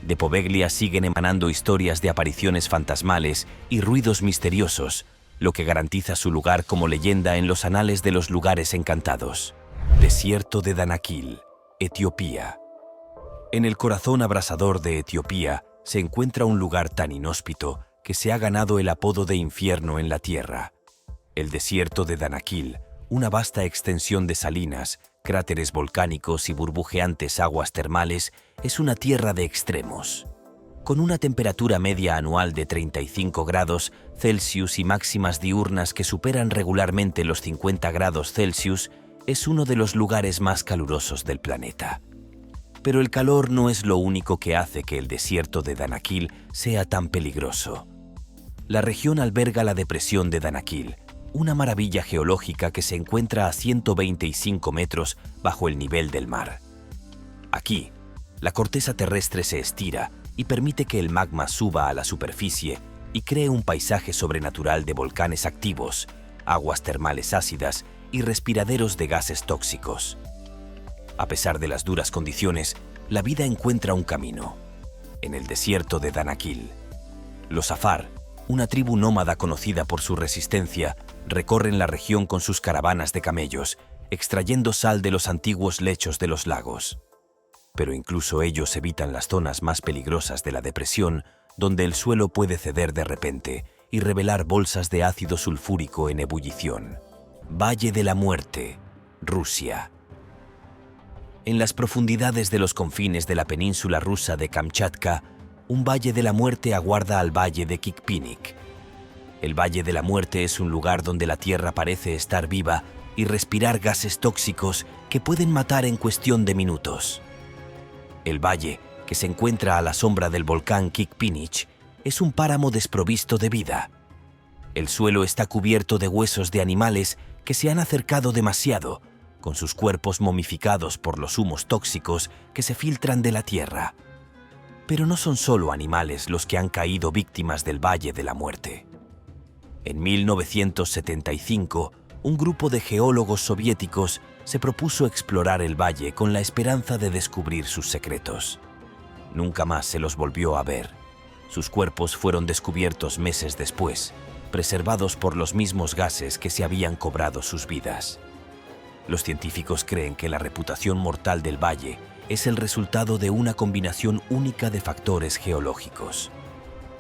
De Poveglia siguen emanando historias de apariciones fantasmales y ruidos misteriosos, lo que garantiza su lugar como leyenda en los anales de los lugares encantados. Desierto de Danakil, Etiopía. En el corazón abrasador de Etiopía se encuentra un lugar tan inhóspito que se ha ganado el apodo de infierno en la tierra. El desierto de Danakil, una vasta extensión de salinas, cráteres volcánicos y burbujeantes aguas termales, es una tierra de extremos. Con una temperatura media anual de 35 grados Celsius y máximas diurnas que superan regularmente los 50 grados Celsius, es uno de los lugares más calurosos del planeta. Pero el calor no es lo único que hace que el desierto de Danakil sea tan peligroso. La región alberga la depresión de Danakil, una maravilla geológica que se encuentra a 125 metros bajo el nivel del mar. Aquí, la corteza terrestre se estira y permite que el magma suba a la superficie y cree un paisaje sobrenatural de volcanes activos, aguas termales ácidas y respiraderos de gases tóxicos. A pesar de las duras condiciones, la vida encuentra un camino. En el desierto de Danakil, los Afar, una tribu nómada conocida por su resistencia, recorren la región con sus caravanas de camellos, extrayendo sal de los antiguos lechos de los lagos. Pero incluso ellos evitan las zonas más peligrosas de la depresión, donde el suelo puede ceder de repente y revelar bolsas de ácido sulfúrico en ebullición. Valle de la Muerte, Rusia. En las profundidades de los confines de la península rusa de Kamchatka, un Valle de la Muerte aguarda al Valle de Kikpinik. El Valle de la Muerte es un lugar donde la tierra parece estar viva y respirar gases tóxicos que pueden matar en cuestión de minutos. El valle, que se encuentra a la sombra del volcán Kikpinich, es un páramo desprovisto de vida. El suelo está cubierto de huesos de animales que se han acercado demasiado, con sus cuerpos momificados por los humos tóxicos que se filtran de la tierra. Pero no son solo animales los que han caído víctimas del Valle de la Muerte. En 1975, un grupo de geólogos soviéticos se propuso explorar el valle con la esperanza de descubrir sus secretos. Nunca más se los volvió a ver. Sus cuerpos fueron descubiertos meses después, preservados por los mismos gases que se habían cobrado sus vidas. Los científicos creen que la reputación mortal del valle es el resultado de una combinación única de factores geológicos.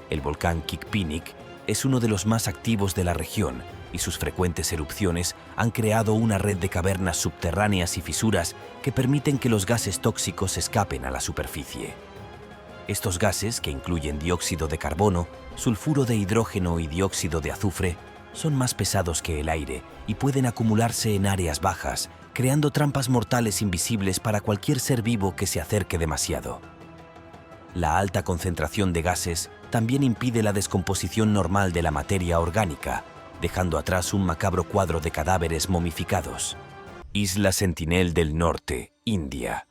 El volcán Kikpinik es uno de los más activos de la región y sus frecuentes erupciones han creado una red de cavernas subterráneas y fisuras que permiten que los gases tóxicos escapen a la superficie. Estos gases, que incluyen dióxido de carbono, sulfuro de hidrógeno y dióxido de azufre, son más pesados que el aire y pueden acumularse en áreas bajas, creando trampas mortales invisibles para cualquier ser vivo que se acerque demasiado. La alta concentración de gases también impide la descomposición normal de la materia orgánica, dejando atrás un macabro cuadro de cadáveres momificados. Isla Sentinel del Norte, India.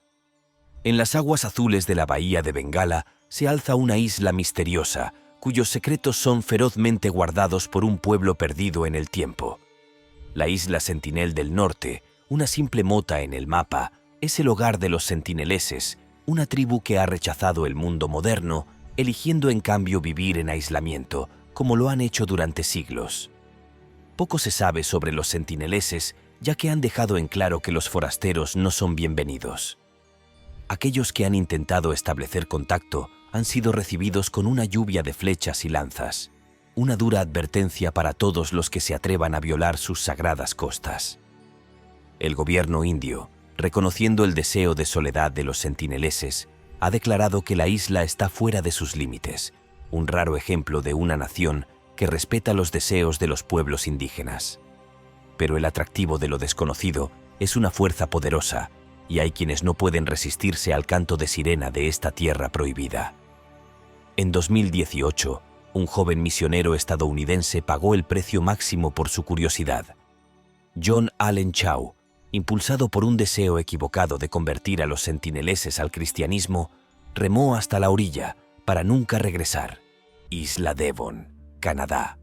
En las aguas azules de la bahía de Bengala se alza una isla misteriosa, cuyos secretos son ferozmente guardados por un pueblo perdido en el tiempo. La Isla Sentinel del Norte, una simple mota en el mapa, es el hogar de los sentineleses, una tribu que ha rechazado el mundo moderno, eligiendo en cambio vivir en aislamiento, como lo han hecho durante siglos. Poco se sabe sobre los sentineleses, ya que han dejado en claro que los forasteros no son bienvenidos. Aquellos que han intentado establecer contacto han sido recibidos con una lluvia de flechas y lanzas, una dura advertencia para todos los que se atrevan a violar sus sagradas costas. El gobierno indio, reconociendo el deseo de soledad de los sentineleses, ha declarado que la isla está fuera de sus límites, un raro ejemplo de una nación que respeta los deseos de los pueblos indígenas. Pero el atractivo de lo desconocido es una fuerza poderosa, y hay quienes no pueden resistirse al canto de sirena de esta tierra prohibida. En 2018, un joven misionero estadounidense pagó el precio máximo por su curiosidad. John Allen Chau, impulsado por un deseo equivocado de convertir a los sentineleses al cristianismo, remó hasta la orilla para nunca regresar. Isla Devon, Canadá.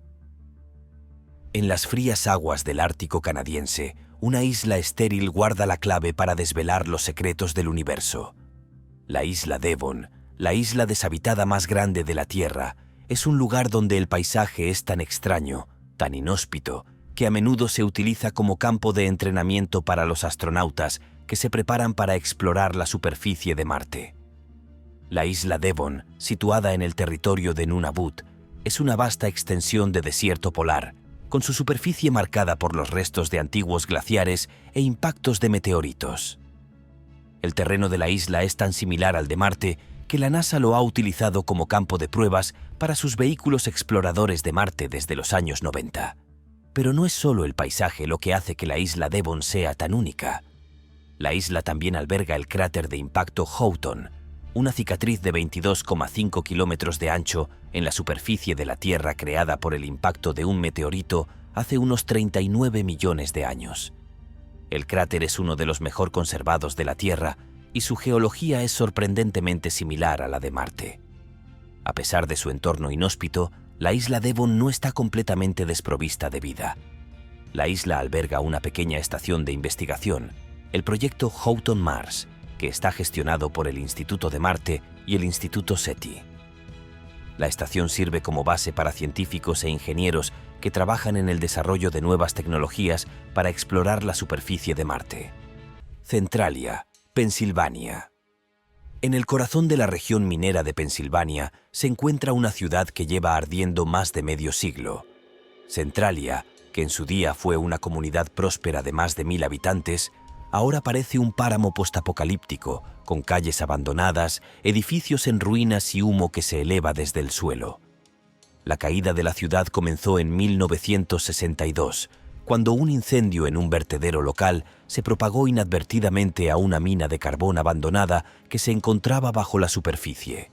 En las frías aguas del Ártico canadiense, una isla estéril guarda la clave para desvelar los secretos del universo. La isla Devon, la isla deshabitada más grande de la Tierra, es un lugar donde el paisaje es tan extraño, tan inhóspito, que a menudo se utiliza como campo de entrenamiento para los astronautas que se preparan para explorar la superficie de Marte. La isla Devon, situada en el territorio de Nunavut, es una vasta extensión de desierto polar, con su superficie marcada por los restos de antiguos glaciares e impactos de meteoritos. El terreno de la isla es tan similar al de Marte que la NASA lo ha utilizado como campo de pruebas para sus vehículos exploradores de Marte desde los años 90. Pero no es solo el paisaje lo que hace que la isla Devon sea tan única. La isla también alberga el cráter de impacto Houghton, una cicatriz de 22,5 kilómetros de ancho en la superficie de la Tierra creada por el impacto de un meteorito hace unos 39 millones de años. El cráter es uno de los mejor conservados de la Tierra y su geología es sorprendentemente similar a la de Marte. A pesar de su entorno inhóspito, la isla Devon no está completamente desprovista de vida. La isla alberga una pequeña estación de investigación, el proyecto Houghton Mars, que está gestionado por el Instituto de Marte y el Instituto SETI. La estación sirve como base para científicos e ingenieros que trabajan en el desarrollo de nuevas tecnologías para explorar la superficie de Marte. Centralia, Pensilvania. En el corazón de la región minera de Pensilvania se encuentra una ciudad que lleva ardiendo más de medio siglo. Centralia, que en su día fue una comunidad próspera de más de 1000 habitantes, ahora parece un páramo postapocalíptico, con calles abandonadas, edificios en ruinas y humo que se eleva desde el suelo. La caída de la ciudad comenzó en 1962, cuando un incendio en un vertedero local se propagó inadvertidamente a una mina de carbón abandonada que se encontraba bajo la superficie.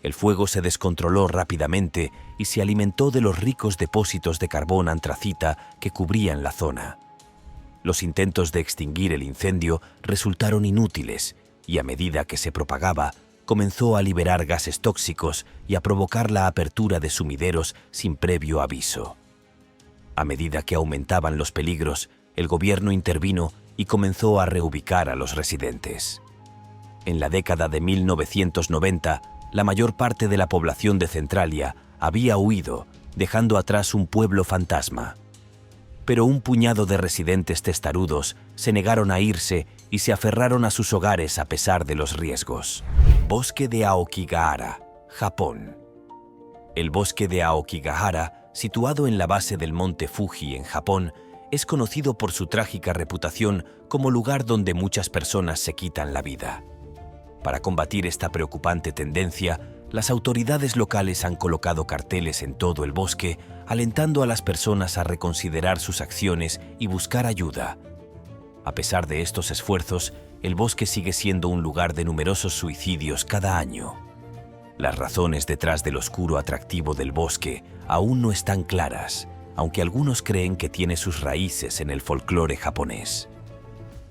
El fuego se descontroló rápidamente y se alimentó de los ricos depósitos de carbón antracita que cubrían la zona. Los intentos de extinguir el incendio resultaron inútiles y a medida que se propagaba, comenzó a liberar gases tóxicos y a provocar la apertura de sumideros sin previo aviso. A medida que aumentaban los peligros, el gobierno intervino y comenzó a reubicar a los residentes. En la década de 1990, la mayor parte de la población de Centralia había huido, dejando atrás un pueblo fantasma. Pero un puñado de residentes testarudos se negaron a irse y se aferraron a sus hogares a pesar de los riesgos. Bosque de Aokigahara, Japón. El bosque de Aokigahara, situado en la base del monte Fuji en Japón, es conocido por su trágica reputación como lugar donde muchas personas se quitan la vida. Para combatir esta preocupante tendencia, las autoridades locales han colocado carteles en todo el bosque, alentando a las personas a reconsiderar sus acciones y buscar ayuda. A pesar de estos esfuerzos, el bosque sigue siendo un lugar de numerosos suicidios cada año. Las razones detrás del oscuro atractivo del bosque aún no están claras, aunque algunos creen que tiene sus raíces en el folclore japonés.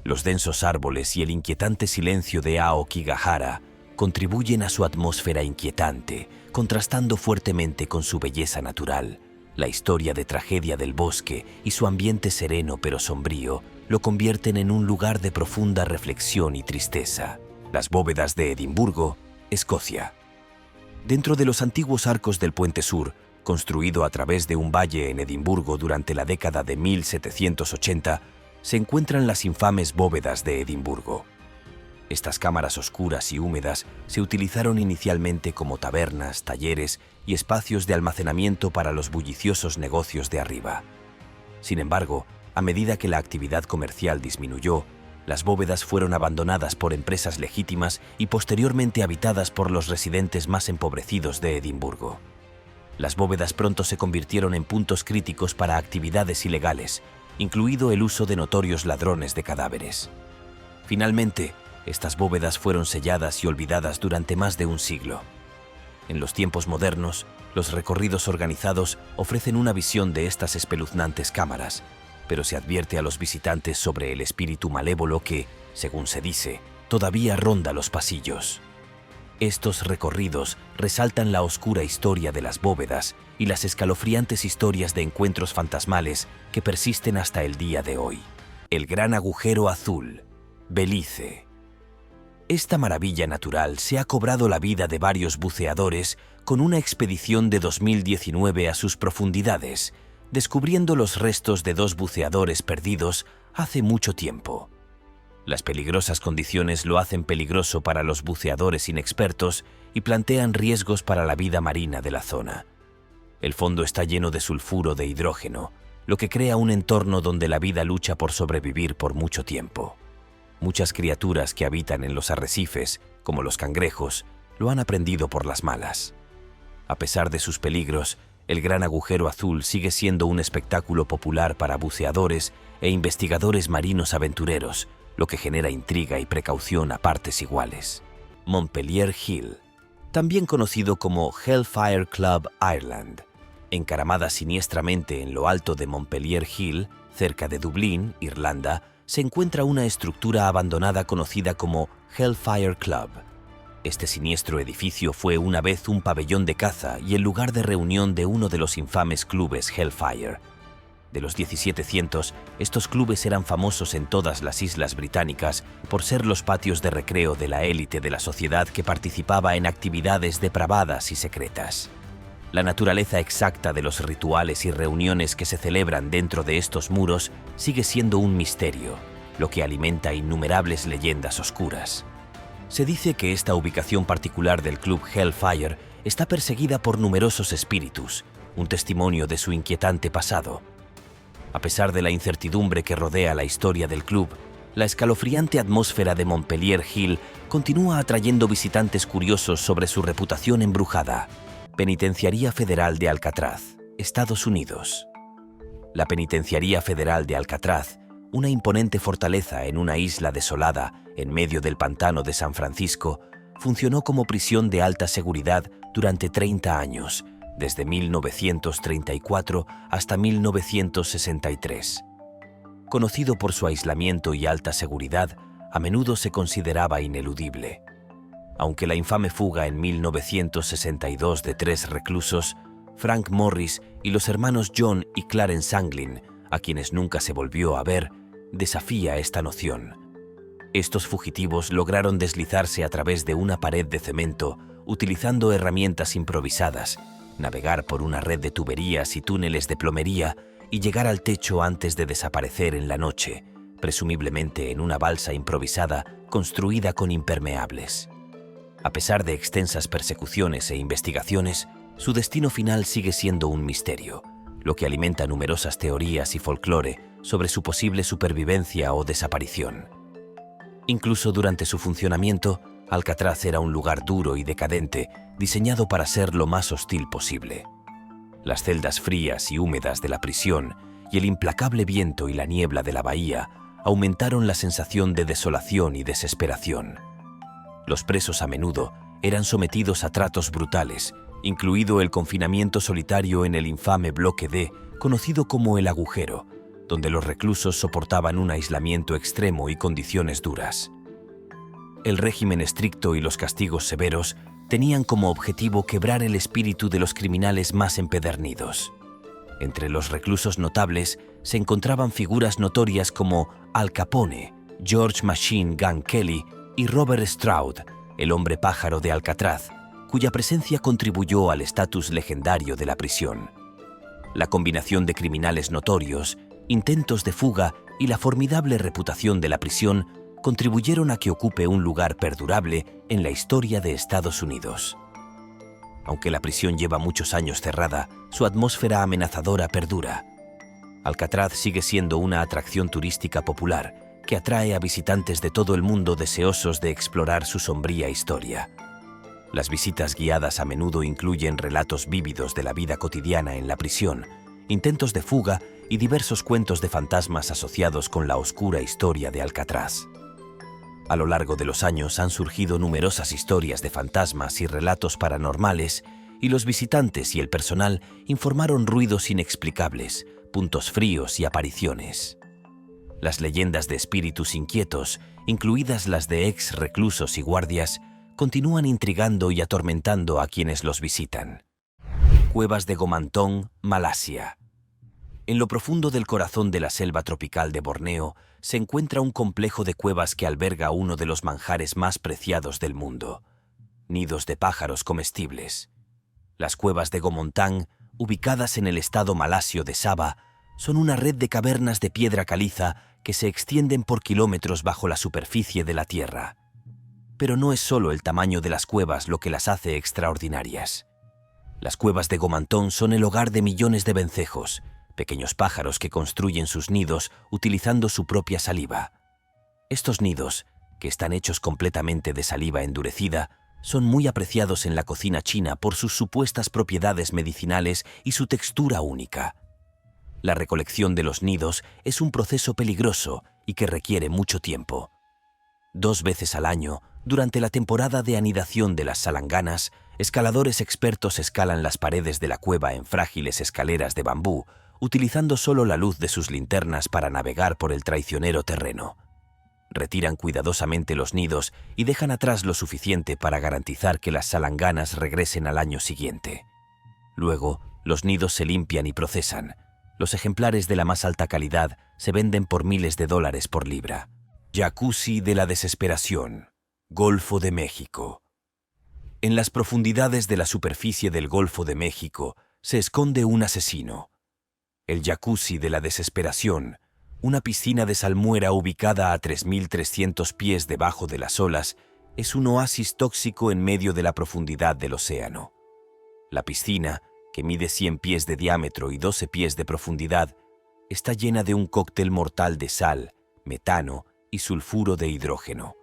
Los densos árboles y el inquietante silencio de Aokigahara contribuyen a su atmósfera inquietante, contrastando fuertemente con su belleza natural. La historia de tragedia del bosque y su ambiente sereno pero sombrío lo convierten en un lugar de profunda reflexión y tristeza. Las bóvedas de Edimburgo, Escocia. Dentro de los antiguos arcos del Puente Sur, construido a través de un valle en Edimburgo durante la década de 1780, se encuentran las infames bóvedas de Edimburgo. Estas cámaras oscuras y húmedas se utilizaron inicialmente como tabernas, talleres y espacios de almacenamiento para los bulliciosos negocios de arriba. Sin embargo, a medida que la actividad comercial disminuyó, las bóvedas fueron abandonadas por empresas legítimas y posteriormente habitadas por los residentes más empobrecidos de Edimburgo. Las bóvedas pronto se convirtieron en puntos críticos para actividades ilegales, incluido el uso de notorios ladrones de cadáveres. Finalmente, estas bóvedas fueron selladas y olvidadas durante más de un siglo. En los tiempos modernos, los recorridos organizados ofrecen una visión de estas espeluznantes cámaras, pero se advierte a los visitantes sobre el espíritu malévolo que, según se dice, todavía ronda los pasillos. Estos recorridos resaltan la oscura historia de las bóvedas y las escalofriantes historias de encuentros fantasmales que persisten hasta el día de hoy. El Gran Agujero Azul, Belice. Esta maravilla natural se ha cobrado la vida de varios buceadores con una expedición de 2019 a sus profundidades, descubriendo los restos de 2 buceadores perdidos hace mucho tiempo. Las peligrosas condiciones lo hacen peligroso para los buceadores inexpertos y plantean riesgos para la vida marina de la zona. El fondo está lleno de sulfuro de hidrógeno, lo que crea un entorno donde la vida lucha por sobrevivir por mucho tiempo. Muchas criaturas que habitan en los arrecifes, como los cangrejos, lo han aprendido por las malas. A pesar de sus peligros, el Gran Agujero Azul sigue siendo un espectáculo popular para buceadores e investigadores marinos aventureros, lo que genera intriga y precaución a partes iguales. Montpelier Hill, también conocido como Hellfire Club Ireland. Encaramada siniestramente en lo alto de Montpelier Hill, cerca de Dublín, Irlanda, se encuentra una estructura abandonada conocida como Hellfire Club. Este siniestro edificio fue una vez un pabellón de caza y el lugar de reunión de uno de los infames clubes Hellfire. De los 1700, estos clubes eran famosos en todas las islas británicas por ser los patios de recreo de la élite de la sociedad que participaba en actividades depravadas y secretas. La naturaleza exacta de los rituales y reuniones que se celebran dentro de estos muros sigue siendo un misterio, lo que alimenta innumerables leyendas oscuras. Se dice que esta ubicación particular del club Hellfire está perseguida por numerosos espíritus, un testimonio de su inquietante pasado. A pesar de la incertidumbre que rodea la historia del club, la escalofriante atmósfera de Montpelier Hill continúa atrayendo visitantes curiosos sobre su reputación embrujada. Penitenciaría Federal de Alcatraz, Estados Unidos. La Penitenciaría Federal de Alcatraz, una imponente fortaleza en una isla desolada en medio del pantano de San Francisco, funcionó como prisión de alta seguridad durante 30 años, desde 1934 hasta 1963. Conocido por su aislamiento y alta seguridad, a menudo se consideraba ineludible. Aunque la infame fuga en 1962 de 3 reclusos, Frank Morris y los hermanos John y Clarence Anglin, a quienes nunca se volvió a ver, desafía esta noción. Estos fugitivos lograron deslizarse a través de una pared de cemento utilizando herramientas improvisadas, navegar por una red de tuberías y túneles de plomería y llegar al techo antes de desaparecer en la noche, presumiblemente en una balsa improvisada construida con impermeables. A pesar de extensas persecuciones e investigaciones, su destino final sigue siendo un misterio, lo que alimenta numerosas teorías y folclore sobre su posible supervivencia o desaparición. Incluso durante su funcionamiento, Alcatraz era un lugar duro y decadente, diseñado para ser lo más hostil posible. Las celdas frías y húmedas de la prisión y el implacable viento y la niebla de la bahía aumentaron la sensación de desolación y desesperación. Los presos a menudo eran sometidos a tratos brutales, incluido el confinamiento solitario en el infame bloque D, conocido como el agujero, donde los reclusos soportaban un aislamiento extremo y condiciones duras. El régimen estricto y los castigos severos tenían como objetivo quebrar el espíritu de los criminales más empedernidos. Entre los reclusos notables se encontraban figuras notorias como Al Capone, George Machine Gun Kelly y Robert Stroud, el hombre pájaro de Alcatraz, cuya presencia contribuyó al estatus legendario de la prisión. La combinación de criminales notorios, intentos de fuga y la formidable reputación de la prisión contribuyeron a que ocupe un lugar perdurable en la historia de Estados Unidos. Aunque la prisión lleva muchos años cerrada, su atmósfera amenazadora perdura. Alcatraz sigue siendo una atracción turística popular que atrae a visitantes de todo el mundo deseosos de explorar su sombría historia. Las visitas guiadas a menudo incluyen relatos vívidos de la vida cotidiana en la prisión, intentos de fuga y diversos cuentos de fantasmas asociados con la oscura historia de Alcatraz. A lo largo de los años han surgido numerosas historias de fantasmas y relatos paranormales, y los visitantes y el personal informaron ruidos inexplicables, puntos fríos y apariciones. Las leyendas de espíritus inquietos, incluidas las de ex reclusos y guardias, continúan intrigando y atormentando a quienes los visitan. Cuevas de Gomantong, Malasia. En lo profundo del corazón de la selva tropical de Borneo se encuentra un complejo de cuevas que alberga uno de los manjares más preciados del mundo: nidos de pájaros comestibles. Las cuevas de Gomantong, ubicadas en el estado malasio de Sabah, son una red de cavernas de piedra caliza que se extienden por kilómetros bajo la superficie de la Tierra. Pero no es solo el tamaño de las cuevas lo que las hace extraordinarias. Las cuevas de Gomantong son el hogar de millones de vencejos, pequeños pájaros que construyen sus nidos utilizando su propia saliva. Estos nidos, que están hechos completamente de saliva endurecida, son muy apreciados en la cocina china por sus supuestas propiedades medicinales y su textura única. La recolección de los nidos es un proceso peligroso y que requiere mucho tiempo. 2 veces al año, durante la temporada de anidación de las salanganas, escaladores expertos escalan las paredes de la cueva en frágiles escaleras de bambú, utilizando solo la luz de sus linternas para navegar por el traicionero terreno. Retiran cuidadosamente los nidos y dejan atrás lo suficiente para garantizar que las salanganas regresen al año siguiente. Luego, los nidos se limpian y procesan. Los ejemplares de la más alta calidad se venden por miles de dólares por libra. Jacuzzi de la desesperación. Golfo de México. En las profundidades de la superficie del Golfo de México se esconde un asesino. El Jacuzzi de la desesperación, una piscina de salmuera ubicada a 3.300 pies debajo de las olas, es un oasis tóxico en medio de la profundidad del océano. La piscina, que mide 100 pies de diámetro y 12 pies de profundidad, está llena de un cóctel mortal de sal, metano y sulfuro de hidrógeno.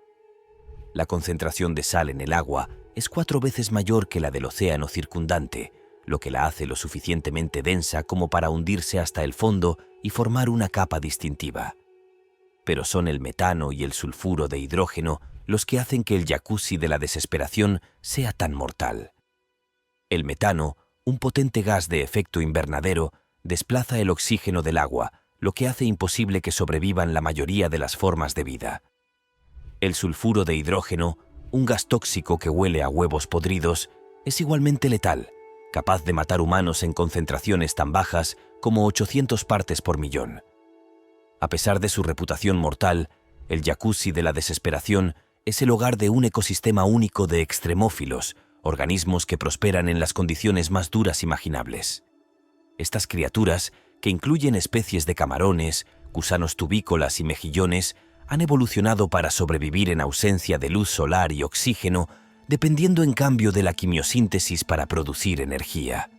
La concentración de sal en el agua es 4 veces mayor que la del océano circundante, lo que la hace lo suficientemente densa como para hundirse hasta el fondo y formar una capa distintiva. Pero son el metano y el sulfuro de hidrógeno los que hacen que el Jacuzzi de la desesperación sea tan mortal. El metano, un potente gas de efecto invernadero, desplaza el oxígeno del agua, lo que hace imposible que sobrevivan la mayoría de las formas de vida. El sulfuro de hidrógeno, un gas tóxico que huele a huevos podridos, es igualmente letal, capaz de matar humanos en concentraciones tan bajas como 800 partes por millón. A pesar de su reputación mortal, el Jacuzzi de la desesperación es el hogar de un ecosistema único de extremófilos, organismos que prosperan en las condiciones más duras imaginables. Estas criaturas, que incluyen especies de camarones, gusanos tubícolas y mejillones, han evolucionado para sobrevivir en ausencia de luz solar y oxígeno, dependiendo en cambio de la quimiosíntesis para producir energía.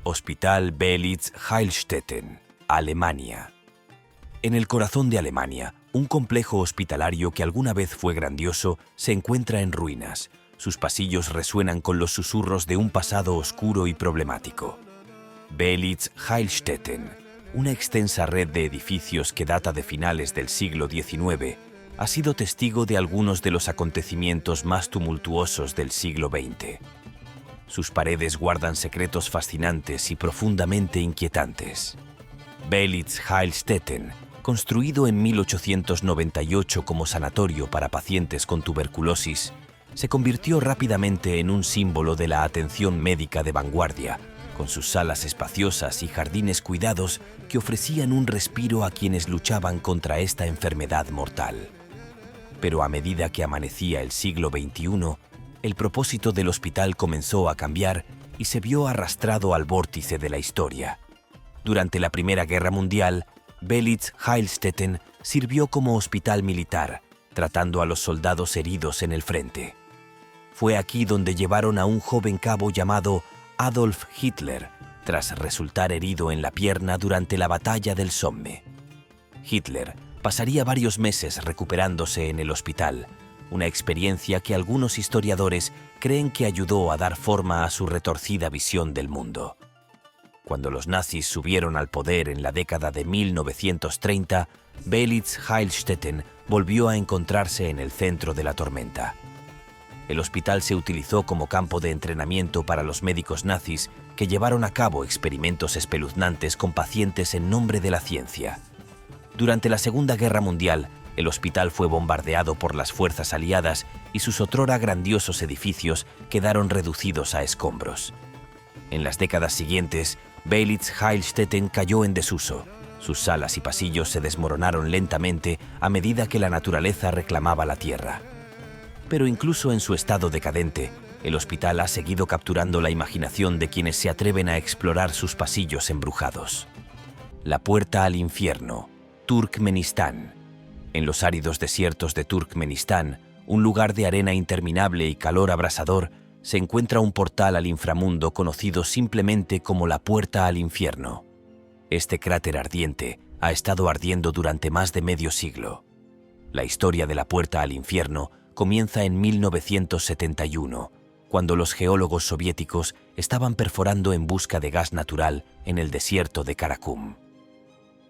Hospital Belitz-Heilstätten, Alemania. En el corazón de Alemania, un complejo hospitalario que alguna vez fue grandioso se encuentra en ruinas. Sus pasillos resuenan con los susurros de un pasado oscuro y problemático. Belitz-Heilstätten, una extensa red de edificios que data de finales del siglo XIX, ha sido testigo de algunos de los acontecimientos más tumultuosos del siglo XX. Sus paredes guardan secretos fascinantes y profundamente inquietantes. Belitz-Heilstätten, construido en 1898 como sanatorio para pacientes con tuberculosis, se convirtió rápidamente en un símbolo de la atención médica de vanguardia, con sus salas espaciosas y jardines cuidados que ofrecían un respiro a quienes luchaban contra esta enfermedad mortal. Pero a medida que amanecía el siglo XXI, el propósito del hospital comenzó a cambiar y se vio arrastrado al vórtice de la historia. Durante la Primera Guerra Mundial, Belitz-Heilstätten sirvió como hospital militar, tratando a los soldados heridos en el frente. Fue aquí donde llevaron a un joven cabo llamado Adolf Hitler, tras resultar herido en la pierna durante la batalla del Somme. Hitler pasaría varios meses recuperándose en el hospital, una experiencia que algunos historiadores creen que ayudó a dar forma a su retorcida visión del mundo. Cuando los nazis subieron al poder en la década de 1930, Belitz-Heilstätten volvió a encontrarse en el centro de la tormenta. El hospital se utilizó como campo de entrenamiento para los médicos nazis que llevaron a cabo experimentos espeluznantes con pacientes en nombre de la ciencia. Durante la Segunda Guerra Mundial, el hospital fue bombardeado por las fuerzas aliadas y sus otrora grandiosos edificios quedaron reducidos a escombros. En las décadas siguientes, Belitz-Heilstätten cayó en desuso. Sus salas y pasillos se desmoronaron lentamente a medida que la naturaleza reclamaba la tierra. Pero incluso en su estado decadente, el hospital ha seguido capturando la imaginación de quienes se atreven a explorar sus pasillos embrujados. La puerta al infierno, Turkmenistán. En los áridos desiertos de Turkmenistán, un lugar de arena interminable y calor abrasador, se encuentra un portal al inframundo conocido simplemente como la Puerta al Infierno. Este cráter ardiente ha estado ardiendo durante más de medio siglo. La historia de la Puerta al Infierno comienza en 1971, cuando los geólogos soviéticos estaban perforando en busca de gas natural en el desierto de Karakum.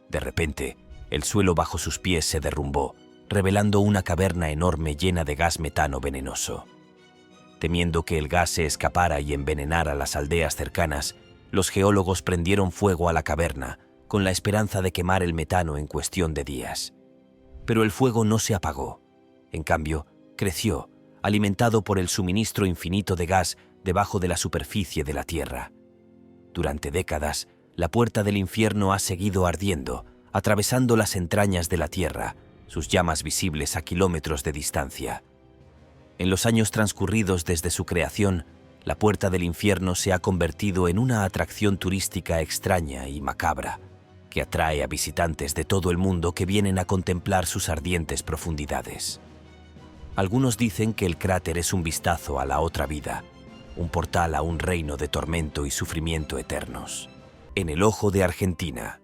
De repente, El suelo bajo sus pies se derrumbó, revelando una caverna enorme llena de gas metano venenoso. Temiendo que el gas se escapara y envenenara las aldeas cercanas, los geólogos prendieron fuego a la caverna, con la esperanza de quemar el metano en cuestión de días. Pero el fuego no se apagó. En cambio, creció, alimentado por el suministro infinito de gas debajo de la superficie de la Tierra. Durante décadas, la puerta del infierno ha seguido ardiendo, atravesando las entrañas de la Tierra, sus llamas visibles a kilómetros de distancia. En los años transcurridos desde su creación, la puerta del infierno se ha convertido en una atracción turística extraña y macabra, que atrae a visitantes de todo el mundo que vienen a contemplar sus ardientes profundidades. Algunos dicen que el cráter es un vistazo a la otra vida, un portal a un reino de tormento y sufrimiento eternos. En el ojo de Argentina.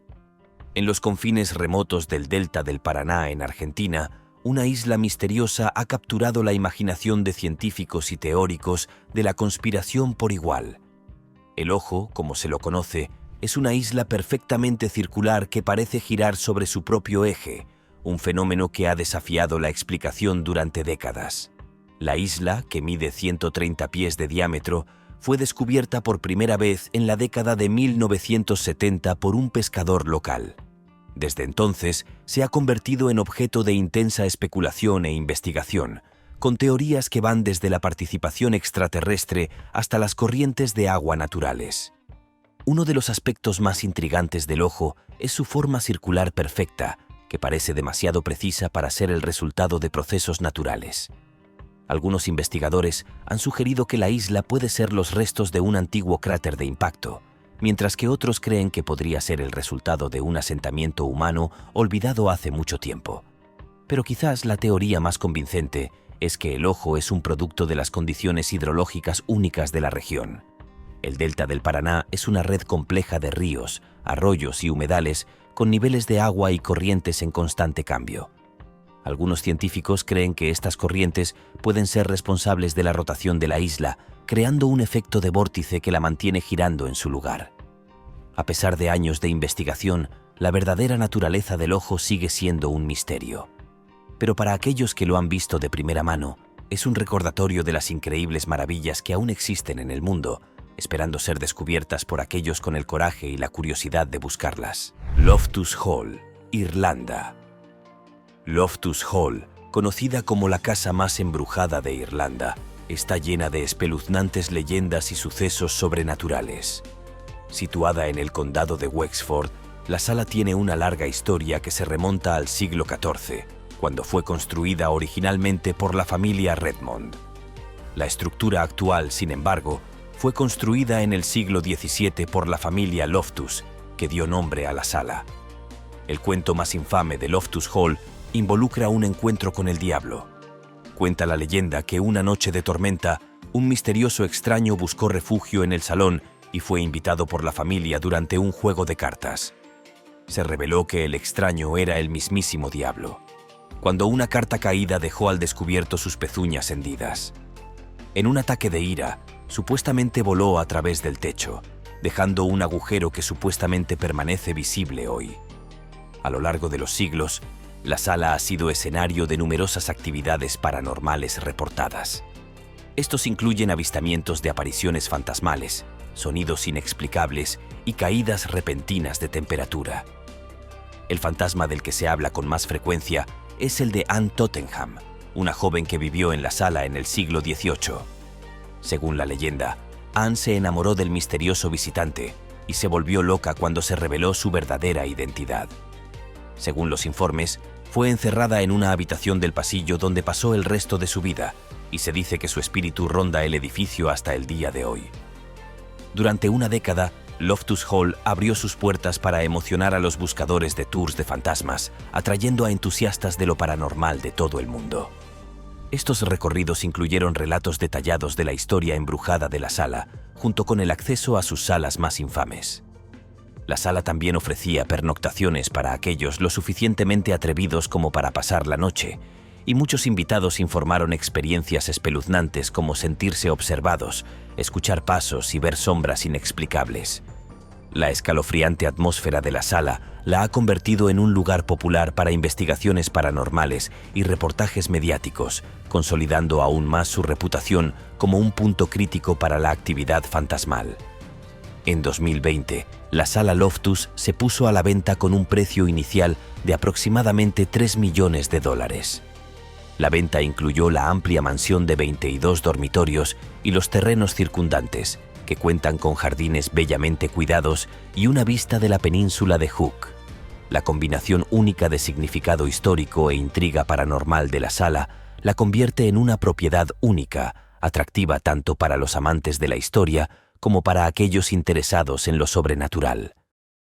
En los confines remotos del delta del Paraná en Argentina, una isla misteriosa ha capturado la imaginación de científicos y teóricos de la conspiración por igual. El ojo, como se lo conoce, es una isla perfectamente circular que parece girar sobre su propio eje, un fenómeno que ha desafiado la explicación durante décadas. La isla, que mide 130 pies de diámetro, fue descubierta por primera vez en la década de 1970 por un pescador local. Desde entonces, se ha convertido en objeto de intensa especulación e investigación, con teorías que van desde la participación extraterrestre hasta las corrientes de agua naturales. Uno de los aspectos más intrigantes del ojo es su forma circular perfecta, que parece demasiado precisa para ser el resultado de procesos naturales. Algunos investigadores han sugerido que la isla puede ser los restos de un antiguo cráter de impacto, mientras que otros creen que podría ser el resultado de un asentamiento humano olvidado hace mucho tiempo. Pero quizás la teoría más convincente es que el ojo es un producto de las condiciones hidrológicas únicas de la región. El delta del Paraná es una red compleja de ríos, arroyos y humedales con niveles de agua y corrientes en constante cambio. Algunos científicos creen que estas corrientes pueden ser responsables de la rotación de la isla, creando un efecto de vórtice que la mantiene girando en su lugar. A pesar de años de investigación, la verdadera naturaleza del ojo sigue siendo un misterio. Pero para aquellos que lo han visto de primera mano, es un recordatorio de las increíbles maravillas que aún existen en el mundo, esperando ser descubiertas por aquellos con el coraje y la curiosidad de buscarlas. Loftus Hall, Irlanda. Loftus Hall, conocida como la casa más embrujada de Irlanda, está llena de espeluznantes leyendas y sucesos sobrenaturales. Situada en el condado de Wexford, la sala tiene una larga historia que se remonta al siglo XIV, cuando fue construida originalmente por la familia Redmond. La estructura actual, sin embargo, fue construida en el siglo XVII por la familia Loftus, que dio nombre a la sala. El cuento más infame de Loftus Hall involucra un encuentro con el diablo. Cuenta la leyenda que una noche de tormenta, un misterioso extraño buscó refugio en el salón y fue invitado por la familia durante un juego de cartas. Se reveló que el extraño era el mismísimo diablo, cuando una carta caída dejó al descubierto sus pezuñas hendidas. En un ataque de ira, supuestamente voló a través del techo, dejando un agujero que supuestamente permanece visible hoy. A lo largo de los siglos, la sala ha sido escenario de numerosas actividades paranormales reportadas. Estos incluyen avistamientos de apariciones fantasmales, sonidos inexplicables y caídas repentinas de temperatura. El fantasma del que se habla con más frecuencia es el de Anne Tottenham, una joven que vivió en la sala en el siglo XVIII. Según la leyenda, Anne se enamoró del misterioso visitante y se volvió loca cuando se reveló su verdadera identidad. Según los informes, fue encerrada en una habitación del pasillo donde pasó el resto de su vida, y se dice que su espíritu ronda el edificio hasta el día de hoy. Durante una década, Loftus Hall abrió sus puertas para emocionar a los buscadores de tours de fantasmas, atrayendo a entusiastas de lo paranormal de todo el mundo. Estos recorridos incluyeron relatos detallados de la historia embrujada de la sala, junto con el acceso a sus salas más infames. La sala también ofrecía pernoctaciones para aquellos lo suficientemente atrevidos como para pasar la noche, y muchos invitados informaron experiencias espeluznantes como sentirse observados, escuchar pasos y ver sombras inexplicables. La escalofriante atmósfera de la sala la ha convertido en un lugar popular para investigaciones paranormales y reportajes mediáticos, consolidando aún más su reputación como un punto crítico para la actividad fantasmal. En 2020, la sala Loftus se puso a la venta con un precio inicial de aproximadamente $3 millones. La venta incluyó la amplia mansión de 22 dormitorios y los terrenos circundantes, que cuentan con jardines bellamente cuidados y una vista de la península de Hook. La combinación única de significado histórico e intriga paranormal de la sala la convierte en una propiedad única, atractiva tanto para los amantes de la historia como para aquellos interesados en lo sobrenatural.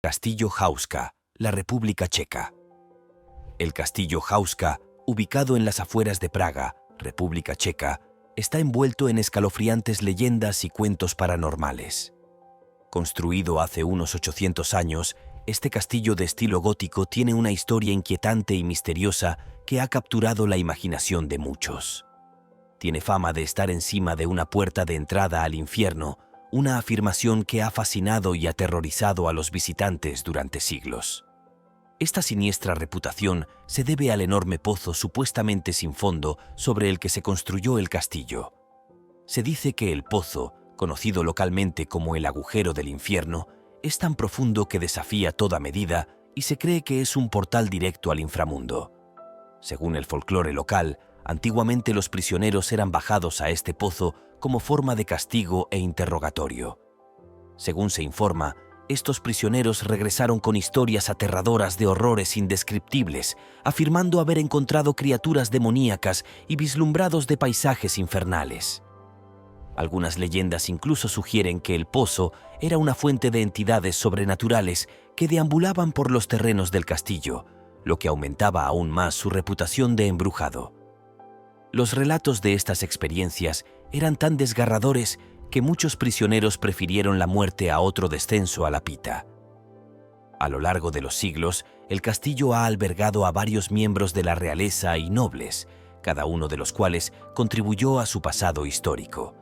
Castillo Hauska, la República Checa. El Castillo Hauska, ubicado en las afueras de Praga, República Checa, está envuelto en escalofriantes leyendas y cuentos paranormales. Construido hace unos 800 años, este castillo de estilo gótico tiene una historia inquietante y misteriosa que ha capturado la imaginación de muchos. Tiene fama de estar encima de una puerta de entrada al infierno, una afirmación que ha fascinado y aterrorizado a los visitantes durante siglos. Esta siniestra reputación se debe al enorme pozo supuestamente sin fondo sobre el que se construyó el castillo. Se dice que el pozo, conocido localmente como el agujero del infierno, es tan profundo que desafía toda medida y se cree que es un portal directo al inframundo. Según el folclore local, antiguamente los prisioneros eran bajados a este pozo como forma de castigo e interrogatorio. Según se informa, estos prisioneros regresaron con historias aterradoras de horrores indescriptibles, afirmando haber encontrado criaturas demoníacas y vislumbrados de paisajes infernales. Algunas leyendas incluso sugieren que el pozo era una fuente de entidades sobrenaturales que deambulaban por los terrenos del castillo, lo que aumentaba aún más su reputación de embrujado. Los relatos de estas experiencias eran tan desgarradores que muchos prisioneros prefirieron la muerte a otro descenso a la pita. A lo largo de los siglos, el castillo ha albergado a varios miembros de la realeza y nobles, cada uno de los cuales contribuyó a su pasado histórico.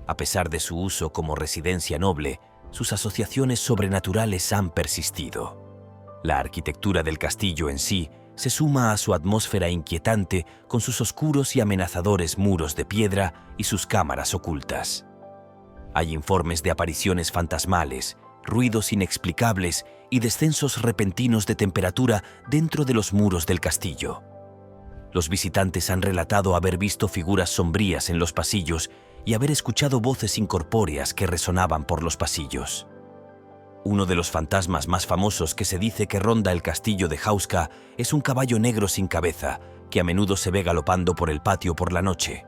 A pesar de su uso como residencia noble, sus asociaciones sobrenaturales han persistido. La arquitectura del castillo en sí se suma a su atmósfera inquietante con sus oscuros y amenazadores muros de piedra y sus cámaras ocultas. Hay informes de apariciones fantasmales, ruidos inexplicables y descensos repentinos de temperatura dentro de los muros del castillo. Los visitantes han relatado haber visto figuras sombrías en los pasillos y haber escuchado voces incorpóreas que resonaban por los pasillos. Uno de los fantasmas más famosos que se dice que ronda el castillo de Hauska es un caballo negro sin cabeza, que a menudo se ve galopando por el patio por la noche.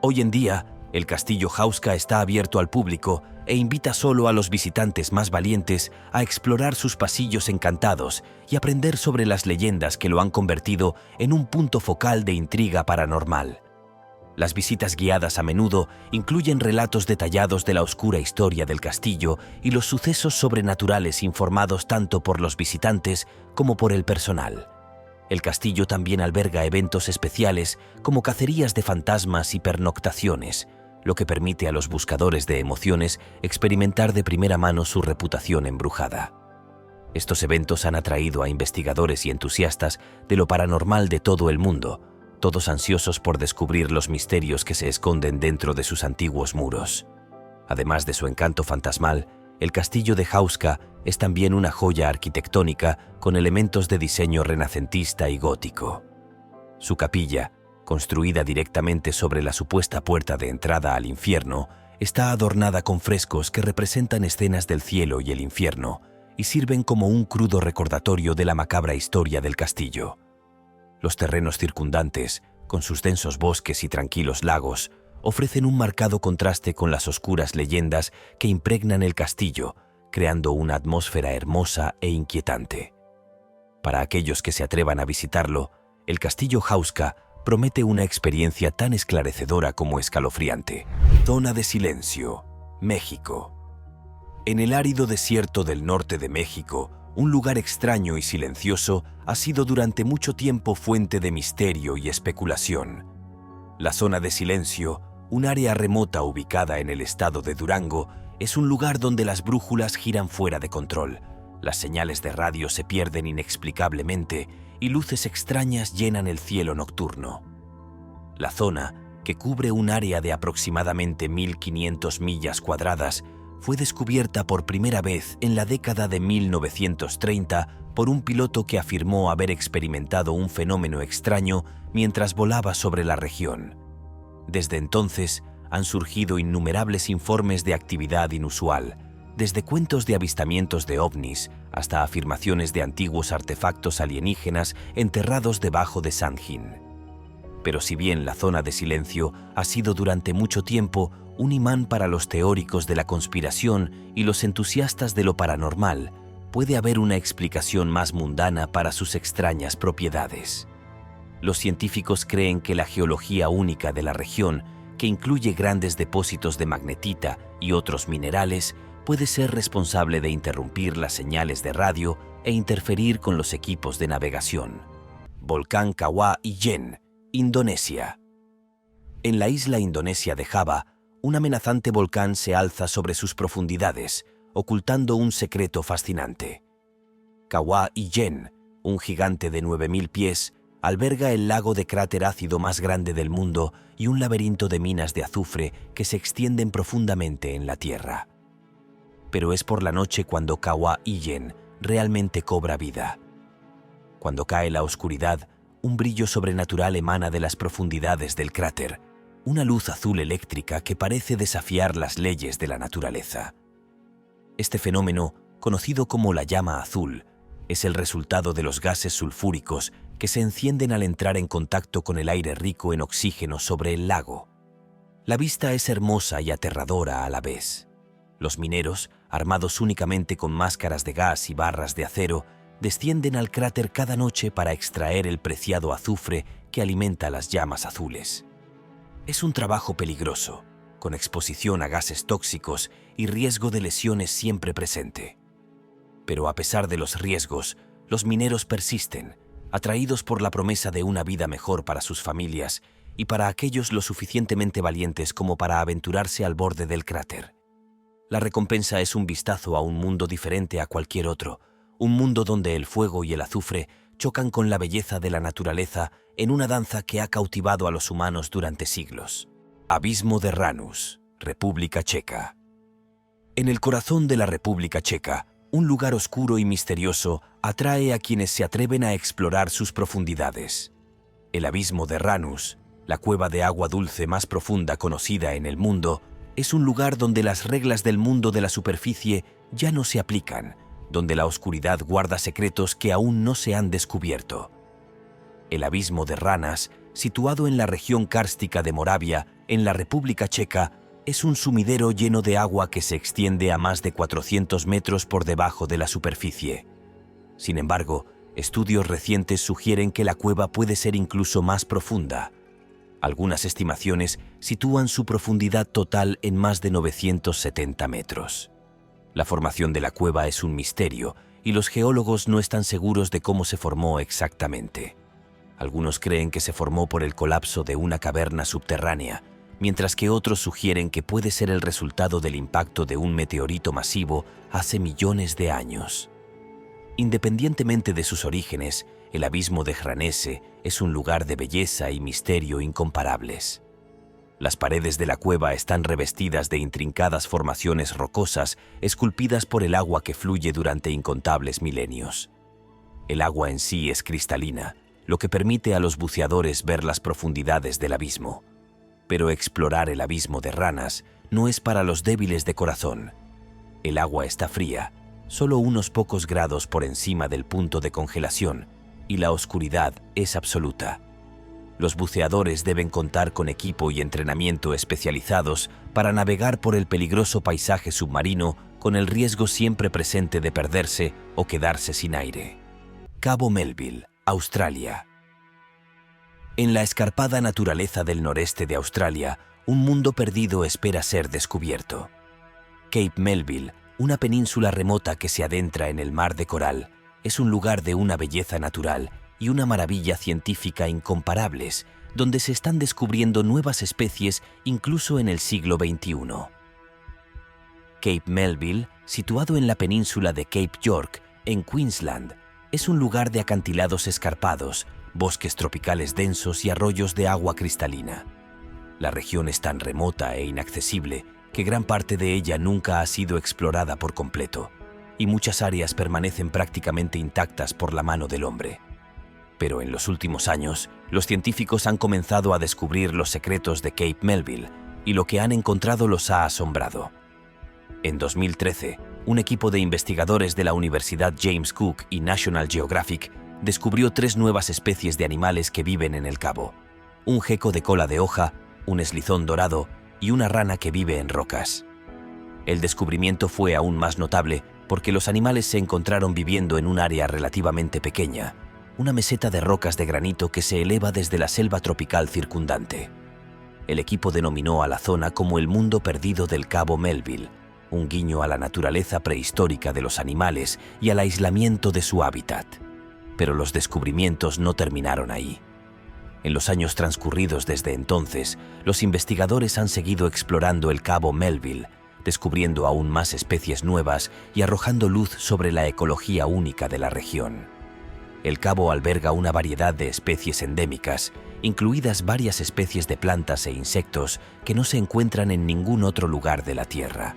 Hoy en día, el castillo Hauska está abierto al público e invita solo a los visitantes más valientes a explorar sus pasillos encantados y aprender sobre las leyendas que lo han convertido en un punto focal de intriga paranormal. Las visitas guiadas a menudo incluyen relatos detallados de la oscura historia del castillo y los sucesos sobrenaturales informados tanto por los visitantes como por el personal. El castillo también alberga eventos especiales como cacerías de fantasmas y pernoctaciones, lo que permite a los buscadores de emociones experimentar de primera mano su reputación embrujada. Estos eventos han atraído a investigadores y entusiastas de lo paranormal de todo el mundo, todos ansiosos por descubrir los misterios que se esconden dentro de sus antiguos muros. Además de su encanto fantasmal, el castillo de Hauska es también una joya arquitectónica con elementos de diseño renacentista y gótico. Su capilla, construida directamente sobre la supuesta puerta de entrada al infierno, está adornada con frescos que representan escenas del cielo y el infierno y sirven como un crudo recordatorio de la macabra historia del castillo. Los terrenos circundantes, con sus densos bosques y tranquilos lagos, ofrecen un marcado contraste con las oscuras leyendas que impregnan el castillo, creando una atmósfera hermosa e inquietante. Para aquellos que se atrevan a visitarlo, el castillo Hauska promete una experiencia tan esclarecedora como escalofriante. Zona de Silencio, México. En el árido desierto del norte de México, un lugar extraño y silencioso ha sido durante mucho tiempo fuente de misterio y especulación. La zona de silencio, Un área remota ubicada en el estado de Durango es un lugar donde las brújulas giran fuera de control, las señales de radio se pierden inexplicablemente y luces extrañas llenan el cielo nocturno. La zona, que cubre un área de aproximadamente 1.500 millas cuadradas, fue descubierta por primera vez en la década de 1930 por un piloto que afirmó haber experimentado un fenómeno extraño mientras volaba sobre la región. Desde entonces, han surgido innumerables informes de actividad inusual, desde cuentos de avistamientos de ovnis hasta afirmaciones de antiguos artefactos alienígenas enterrados debajo de Sandhin. Pero si bien la zona de silencio ha sido durante mucho tiempo un imán para los teóricos de la conspiración y los entusiastas de lo paranormal, puede haber una explicación más mundana para sus extrañas propiedades. Los científicos creen que la geología única de la región, que incluye grandes depósitos de magnetita y otros minerales, puede ser responsable de interrumpir las señales de radio e interferir con los equipos de navegación. Volcán Kawah Ijen, Indonesia. En la isla indonesia de Java, un amenazante volcán se alza sobre sus profundidades, ocultando un secreto fascinante. Kawah Ijen, un gigante de 9.000 pies, alberga el lago de cráter ácido más grande del mundo y un laberinto de minas de azufre que se extienden profundamente en la tierra. Pero es por la noche cuando Kawah Ijen realmente cobra vida. Cuando cae la oscuridad, un brillo sobrenatural emana de las profundidades del cráter, una luz azul eléctrica que parece desafiar las leyes de la naturaleza. Este fenómeno, conocido como la llama azul, es el resultado de los gases sulfúricos que se encienden al entrar en contacto con el aire rico en oxígeno sobre el lago. La vista es hermosa y aterradora a la vez. Los mineros, armados únicamente con máscaras de gas y barras de acero, descienden al cráter cada noche para extraer el preciado azufre que alimenta las llamas azules. Es un trabajo peligroso, con exposición a gases tóxicos y riesgo de lesiones siempre presente. Pero a pesar de los riesgos, los mineros persisten, atraídos por la promesa de una vida mejor para sus familias y para aquellos lo suficientemente valientes como para aventurarse al borde del cráter. La recompensa es un vistazo a un mundo diferente a cualquier otro, un mundo donde el fuego y el azufre chocan con la belleza de la naturaleza en una danza que ha cautivado a los humanos durante siglos. Abismo de Ranus, República Checa. En el corazón de la República Checa, un lugar oscuro y misterioso atrae a quienes se atreven a explorar sus profundidades. El Abismo de Ranus, la cueva de agua dulce más profunda conocida en el mundo, es un lugar donde las reglas del mundo de la superficie ya no se aplican, donde la oscuridad guarda secretos que aún no se han descubierto. El Abismo de Ranas, situado en la región kárstica de Moravia, en la República Checa, es un sumidero lleno de agua que se extiende a más de 400 metros por debajo de la superficie. Sin embargo, estudios recientes sugieren que la cueva puede ser incluso más profunda. Algunas estimaciones sitúan su profundidad total en más de 970 metros. La formación de la cueva es un misterio y los geólogos no están seguros de cómo se formó exactamente. Algunos creen que se formó por el colapso de una caverna subterránea, mientras que otros sugieren que puede ser el resultado del impacto de un meteorito masivo hace millones de años. Independientemente de sus orígenes, el Abismo de Hranese es un lugar de belleza y misterio incomparables. Las paredes de la cueva están revestidas de intrincadas formaciones rocosas esculpidas por el agua que fluye durante incontables milenios. El agua en sí es cristalina, lo que permite a los buceadores ver las profundidades del abismo. Pero explorar el Abismo de Ranas no es para los débiles de corazón. El agua está fría, solo unos pocos grados por encima del punto de congelación, y la oscuridad es absoluta. Los buceadores deben contar con equipo y entrenamiento especializados para navegar por el peligroso paisaje submarino con el riesgo siempre presente de perderse o quedarse sin aire. Cabo Melville, Australia. En la escarpada naturaleza del noreste de Australia, un mundo perdido espera ser descubierto. Cape Melville, una península remota que se adentra en el mar de coral, es un lugar de una belleza natural y una maravilla científica incomparables, donde se están descubriendo nuevas especies incluso en el siglo XXI. Cape Melville, situado en la península de Cape York, en Queensland, es un lugar de acantilados escarpados, bosques tropicales densos y arroyos de agua cristalina. La región es tan remota e inaccesible que gran parte de ella nunca ha sido explorada por completo, y muchas áreas permanecen prácticamente intactas por la mano del hombre. Pero en los últimos años, los científicos han comenzado a descubrir los secretos de Cape Melville, y lo que han encontrado los ha asombrado. En 2013, un equipo de investigadores de la Universidad James Cook y National Geographic descubrió 3 nuevas especies de animales que viven en el cabo: un geco de cola de hoja, un eslizón dorado y una rana que vive en rocas. El descubrimiento fue aún más notable porque los animales se encontraron viviendo en un área relativamente pequeña, una meseta de rocas de granito que se eleva desde la selva tropical circundante. El equipo denominó a la zona como el mundo perdido del Cabo Melville, un guiño a la naturaleza prehistórica de los animales y al aislamiento de su hábitat. Pero los descubrimientos no terminaron ahí. En los años transcurridos desde entonces, los investigadores han seguido explorando el Cabo Melville, descubriendo aún más especies nuevas y arrojando luz sobre la ecología única de la región. El cabo alberga una variedad de especies endémicas, incluidas varias especies de plantas e insectos que no se encuentran en ningún otro lugar de la Tierra.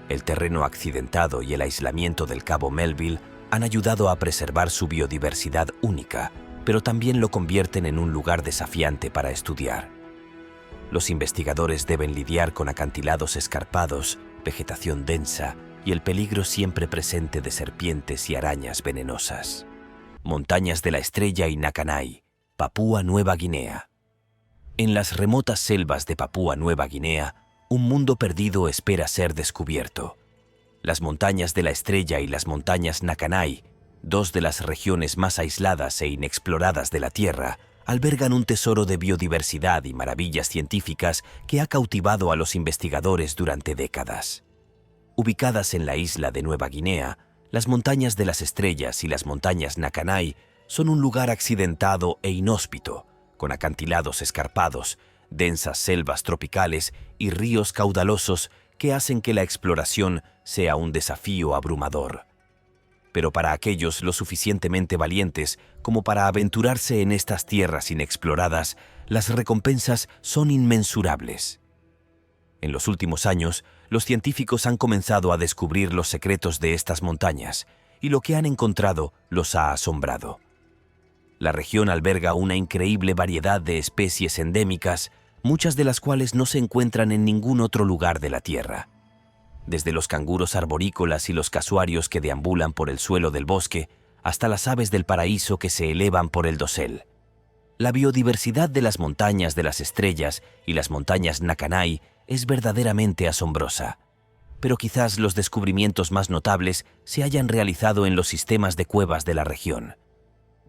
El terreno accidentado y el aislamiento del Cabo Melville han ayudado a preservar su biodiversidad única, pero también lo convierten en un lugar desafiante para estudiar. Los investigadores deben lidiar con acantilados escarpados, vegetación densa y el peligro siempre presente de serpientes y arañas venenosas. Montañas de la Estrella y Nakanai, Papúa Nueva Guinea. En las remotas selvas de Papúa Nueva Guinea, un mundo perdido espera ser descubierto. Las montañas de la Estrella y las montañas Nakanai, 2 de las regiones más aisladas e inexploradas de la Tierra, albergan un tesoro de biodiversidad y maravillas científicas que ha cautivado a los investigadores durante décadas. Ubicadas en la isla de Nueva Guinea, las montañas de las Estrellas y las montañas Nakanai son un lugar accidentado e inhóspito, con acantilados escarpados, densas selvas tropicales y ríos caudalosos que hacen que la exploración sea un desafío abrumador. Pero para aquellos lo suficientemente valientes como para aventurarse en estas tierras inexploradas, las recompensas son inmensurables. En los últimos años, los científicos han comenzado a descubrir los secretos de estas montañas, y lo que han encontrado los ha asombrado. La región alberga una increíble variedad de especies endémicas, muchas de las cuales no se encuentran en ningún otro lugar de la Tierra. Desde los canguros arborícolas y los casuarios que deambulan por el suelo del bosque, hasta las aves del paraíso que se elevan por el dosel. La biodiversidad de las montañas de las Estrellas y las montañas Nakanai es verdaderamente asombrosa. Pero quizás los descubrimientos más notables se hayan realizado en los sistemas de cuevas de la región.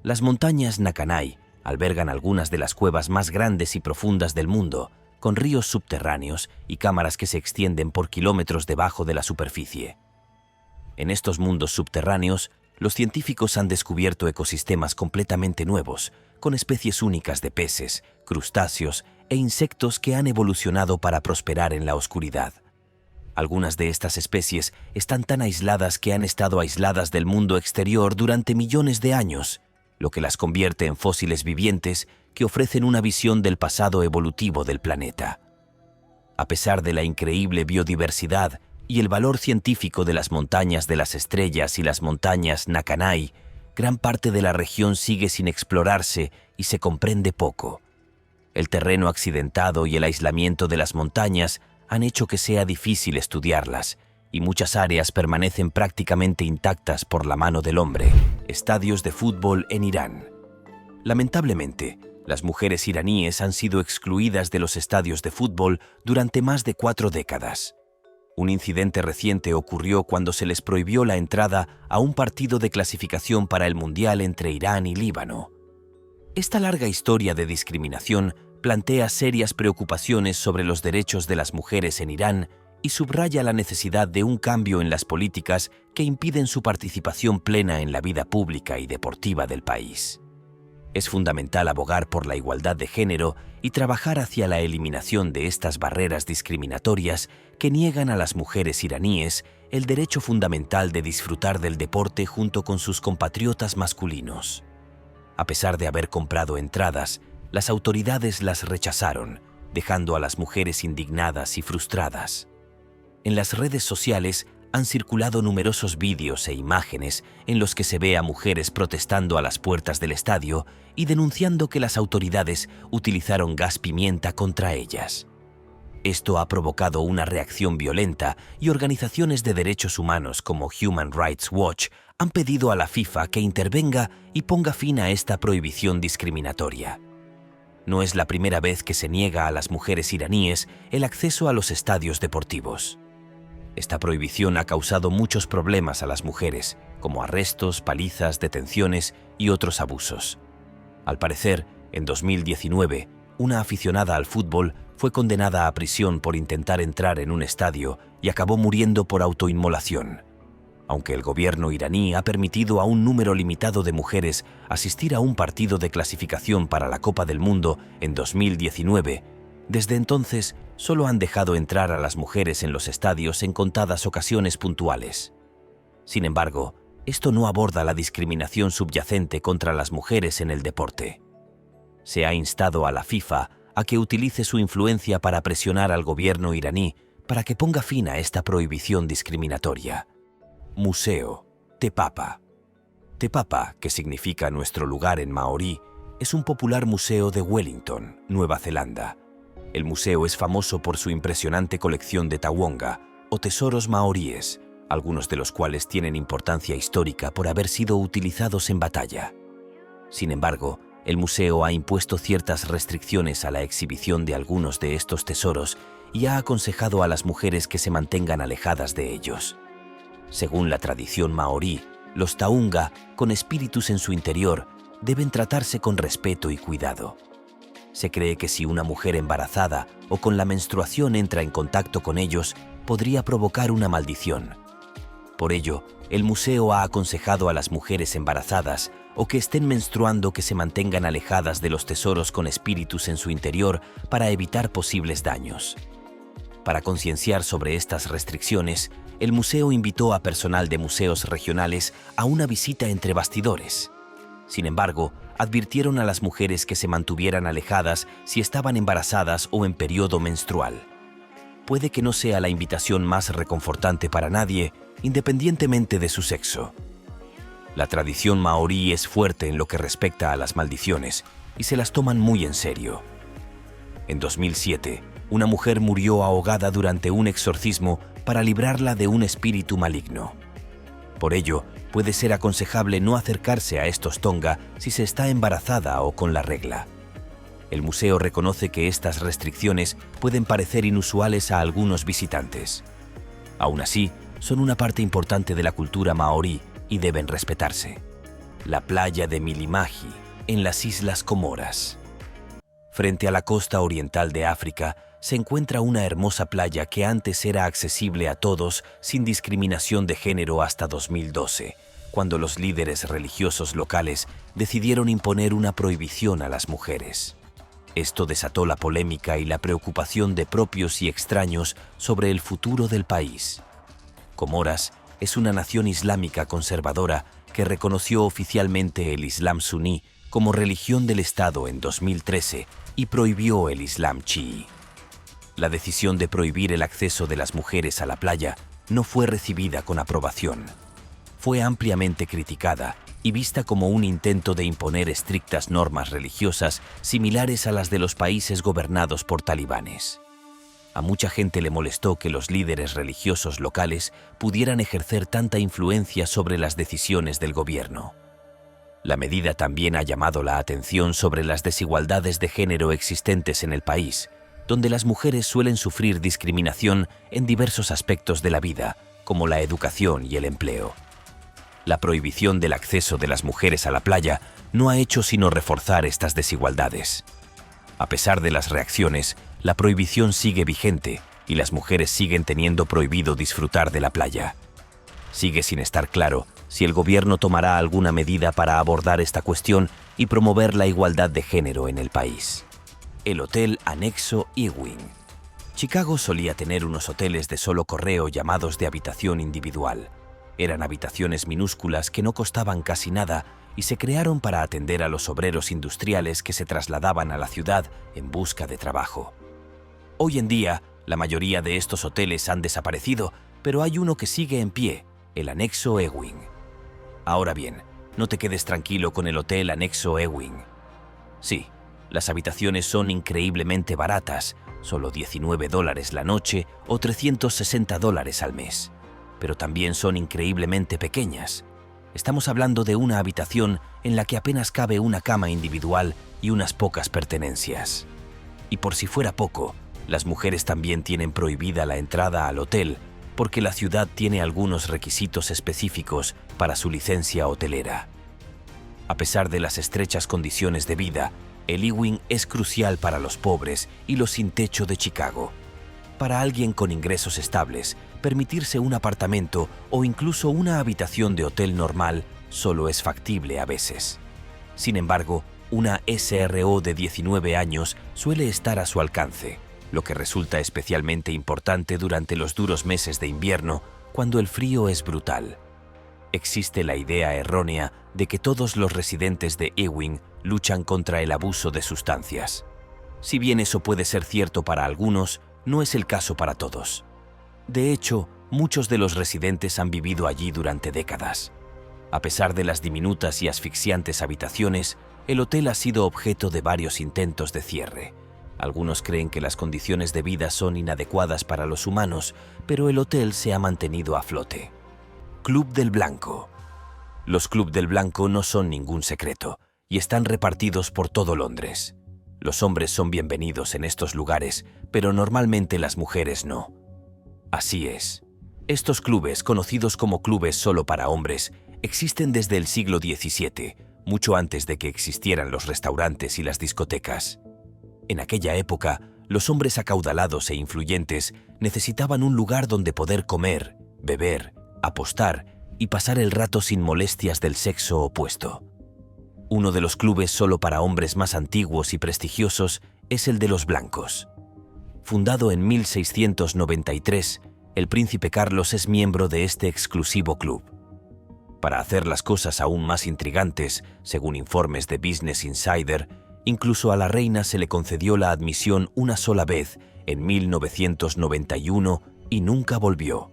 Las montañas Nakanai albergan algunas de las cuevas más grandes y profundas del mundo, con ríos subterráneos y cámaras que se extienden por kilómetros debajo de la superficie. En estos mundos subterráneos, los científicos han descubierto ecosistemas completamente nuevos, con especies únicas de peces, crustáceos e insectos que han evolucionado para prosperar en la oscuridad. Algunas de estas especies están tan aisladas que han estado aisladas del mundo exterior durante millones de años, lo que las convierte en fósiles vivientes que ofrecen una visión del pasado evolutivo del planeta. A pesar de la increíble biodiversidad y el valor científico de las montañas de las Estrellas y las montañas Nakanai, gran parte de la región sigue sin explorarse y se comprende poco. El terreno accidentado y el aislamiento de las montañas han hecho que sea difícil estudiarlas, y muchas áreas permanecen prácticamente intactas por la mano del hombre. Estadios de fútbol en Irán. Lamentablemente, las mujeres iraníes han sido excluidas de los estadios de fútbol durante más de 4 décadas. Un incidente reciente ocurrió cuando se les prohibió la entrada a un partido de clasificación para el Mundial entre Irán y Líbano. Esta larga historia de discriminación plantea serias preocupaciones sobre los derechos de las mujeres en Irán y subraya la necesidad de un cambio en las políticas que impiden su participación plena en la vida pública y deportiva del país. Es fundamental abogar por la igualdad de género y trabajar hacia la eliminación de estas barreras discriminatorias que niegan a las mujeres iraníes el derecho fundamental de disfrutar del deporte junto con sus compatriotas masculinos. A pesar de haber comprado entradas, las autoridades las rechazaron, dejando a las mujeres indignadas y frustradas. En las redes sociales han circulado numerosos vídeos e imágenes en los que se ve a mujeres protestando a las puertas del estadio y denunciando que las autoridades utilizaron gas pimienta contra ellas. Esto ha provocado una reacción violenta y organizaciones de derechos humanos como Human Rights Watch han pedido a la FIFA que intervenga y ponga fin a esta prohibición discriminatoria. No es la primera vez que se niega a las mujeres iraníes el acceso a los estadios deportivos. Esta prohibición ha causado muchos problemas a las mujeres, como arrestos, palizas, detenciones y otros abusos. Al parecer, en 2019, una aficionada al fútbol fue condenada a prisión por intentar entrar en un estadio y acabó muriendo por autoinmolación. Aunque el gobierno iraní ha permitido a un número limitado de mujeres asistir a un partido de clasificación para la Copa del Mundo en 2019, desde entonces solo han dejado entrar a las mujeres en los estadios en contadas ocasiones puntuales. Sin embargo, esto no aborda la discriminación subyacente contra las mujeres en el deporte. Se ha instado a la FIFA a que utilice su influencia para presionar al gobierno iraní para que ponga fin a esta prohibición discriminatoria. Museo Te Papa. Te Papa, que significa nuestro lugar en maorí, es un popular museo de Wellington, Nueva Zelanda. El museo es famoso por su impresionante colección de tawonga, o tesoros maoríes, algunos de los cuales tienen importancia histórica por haber sido utilizados en batalla. Sin embargo, el museo ha impuesto ciertas restricciones a la exhibición de algunos de estos tesoros y ha aconsejado a las mujeres que se mantengan alejadas de ellos. Según la tradición maorí, los taunga, con espíritus en su interior, deben tratarse con respeto y cuidado. Se cree que si una mujer embarazada o con la menstruación entra en contacto con ellos, podría provocar una maldición. Por ello, el museo ha aconsejado a las mujeres embarazadas o que estén menstruando que se mantengan alejadas de los tesoros con espíritus en su interior para evitar posibles daños. Para concienciar sobre estas restricciones, el museo invitó a personal de museos regionales a una visita entre bastidores. Sin embargo, advirtieron a las mujeres que se mantuvieran alejadas si estaban embarazadas o en periodo menstrual. Puede que no sea la invitación más reconfortante para nadie, independientemente de su sexo. La tradición maorí es fuerte en lo que respecta a las maldiciones y se las toman muy en serio. En 2007, una mujer murió ahogada durante un exorcismo para librarla de un espíritu maligno. Por ello, puede ser aconsejable no acercarse a estos tonga si se está embarazada o con la regla. El museo reconoce que estas restricciones pueden parecer inusuales a algunos visitantes. Aún así, son una parte importante de la cultura maorí y deben respetarse. La playa de Milimaji, en las Islas Comoras. Frente a la costa oriental de África, se encuentra una hermosa playa que antes era accesible a todos sin discriminación de género hasta 2012, cuando los líderes religiosos locales decidieron imponer una prohibición a las mujeres. Esto desató la polémica y la preocupación de propios y extraños sobre el futuro del país. Comoras es una nación islámica conservadora que reconoció oficialmente el Islam suní como religión del Estado en 2013 y prohibió el Islam chií. La decisión de prohibir el acceso de las mujeres a la playa no fue recibida con aprobación. Fue ampliamente criticada y vista como un intento de imponer estrictas normas religiosas similares a las de los países gobernados por talibanes. A mucha gente le molestó que los líderes religiosos locales pudieran ejercer tanta influencia sobre las decisiones del gobierno. La medida también ha llamado la atención sobre las desigualdades de género existentes en el país, donde las mujeres suelen sufrir discriminación en diversos aspectos de la vida, como la educación y el empleo. La prohibición del acceso de las mujeres a la playa no ha hecho sino reforzar estas desigualdades. A pesar de las reacciones, la prohibición sigue vigente y las mujeres siguen teniendo prohibido disfrutar de la playa. Sigue sin estar claro si el gobierno tomará alguna medida para abordar esta cuestión y promover la igualdad de género en el país. El Hotel Anexo Ewing. Chicago solía tener unos hoteles de solo correo llamados de habitación individual. Eran habitaciones minúsculas que no costaban casi nada y se crearon para atender a los obreros industriales que se trasladaban a la ciudad en busca de trabajo. Hoy en día, la mayoría de estos hoteles han desaparecido, pero hay uno que sigue en pie, el Anexo Ewing. Ahora bien, no te quedes tranquilo con el Hotel Anexo Ewing. Sí, las habitaciones son increíblemente baratas, solo $19 la noche o $360 al mes. Pero también son increíblemente pequeñas. Estamos hablando de una habitación en la que apenas cabe una cama individual y unas pocas pertenencias. Y por si fuera poco, las mujeres también tienen prohibida la entrada al hotel porque la ciudad tiene algunos requisitos específicos para su licencia hotelera. A pesar de las estrechas condiciones de vida, el Ewing es crucial para los pobres y los sin techo de Chicago. Para alguien con ingresos estables, permitirse un apartamento o incluso una habitación de hotel normal solo es factible a veces. Sin embargo, una SRO de 19 años suele estar a su alcance, lo que resulta especialmente importante durante los duros meses de invierno, cuando el frío es brutal. Existe la idea errónea de que todos los residentes de Ewing luchan contra el abuso de sustancias. Si bien eso puede ser cierto para algunos, no es el caso para todos. De hecho, muchos de los residentes han vivido allí durante décadas. A pesar de las diminutas y asfixiantes habitaciones, el hotel ha sido objeto de varios intentos de cierre. Algunos creen que las condiciones de vida son inadecuadas para los humanos, pero el hotel se ha mantenido a flote. Club del Blanco. Los Club del Blanco no son ningún secreto y están repartidos por todo Londres. Los hombres son bienvenidos en estos lugares, pero normalmente las mujeres no. Así es. Estos clubes, conocidos como clubes solo para hombres, existen desde el siglo XVII, mucho antes de que existieran los restaurantes y las discotecas. En aquella época, los hombres acaudalados e influyentes necesitaban un lugar donde poder comer, beber, apostar y pasar el rato sin molestias del sexo opuesto. Uno de los clubes solo para hombres más antiguos y prestigiosos es el de los Blancos. Fundado en 1693, el príncipe Carlos es miembro de este exclusivo club. Para hacer las cosas aún más intrigantes, según informes de Business Insider, incluso a la reina se le concedió la admisión una sola vez, en 1991, y nunca volvió.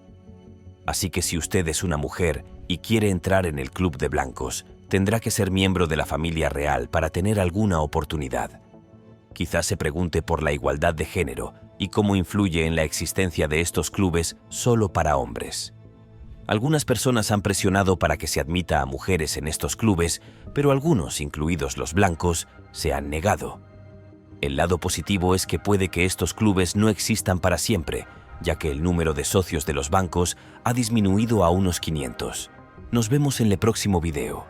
Así que si usted es una mujer y quiere entrar en el Club de Blancos, tendrá que ser miembro de la familia real para tener alguna oportunidad. Quizás se pregunte por la igualdad de género y cómo influye en la existencia de estos clubes solo para hombres. Algunas personas han presionado para que se admita a mujeres en estos clubes, pero algunos, incluidos los blancos, se han negado. El lado positivo es que puede que estos clubes no existan para siempre, ya que el número de socios de los bancos ha disminuido a unos 500. Nos vemos en el próximo video.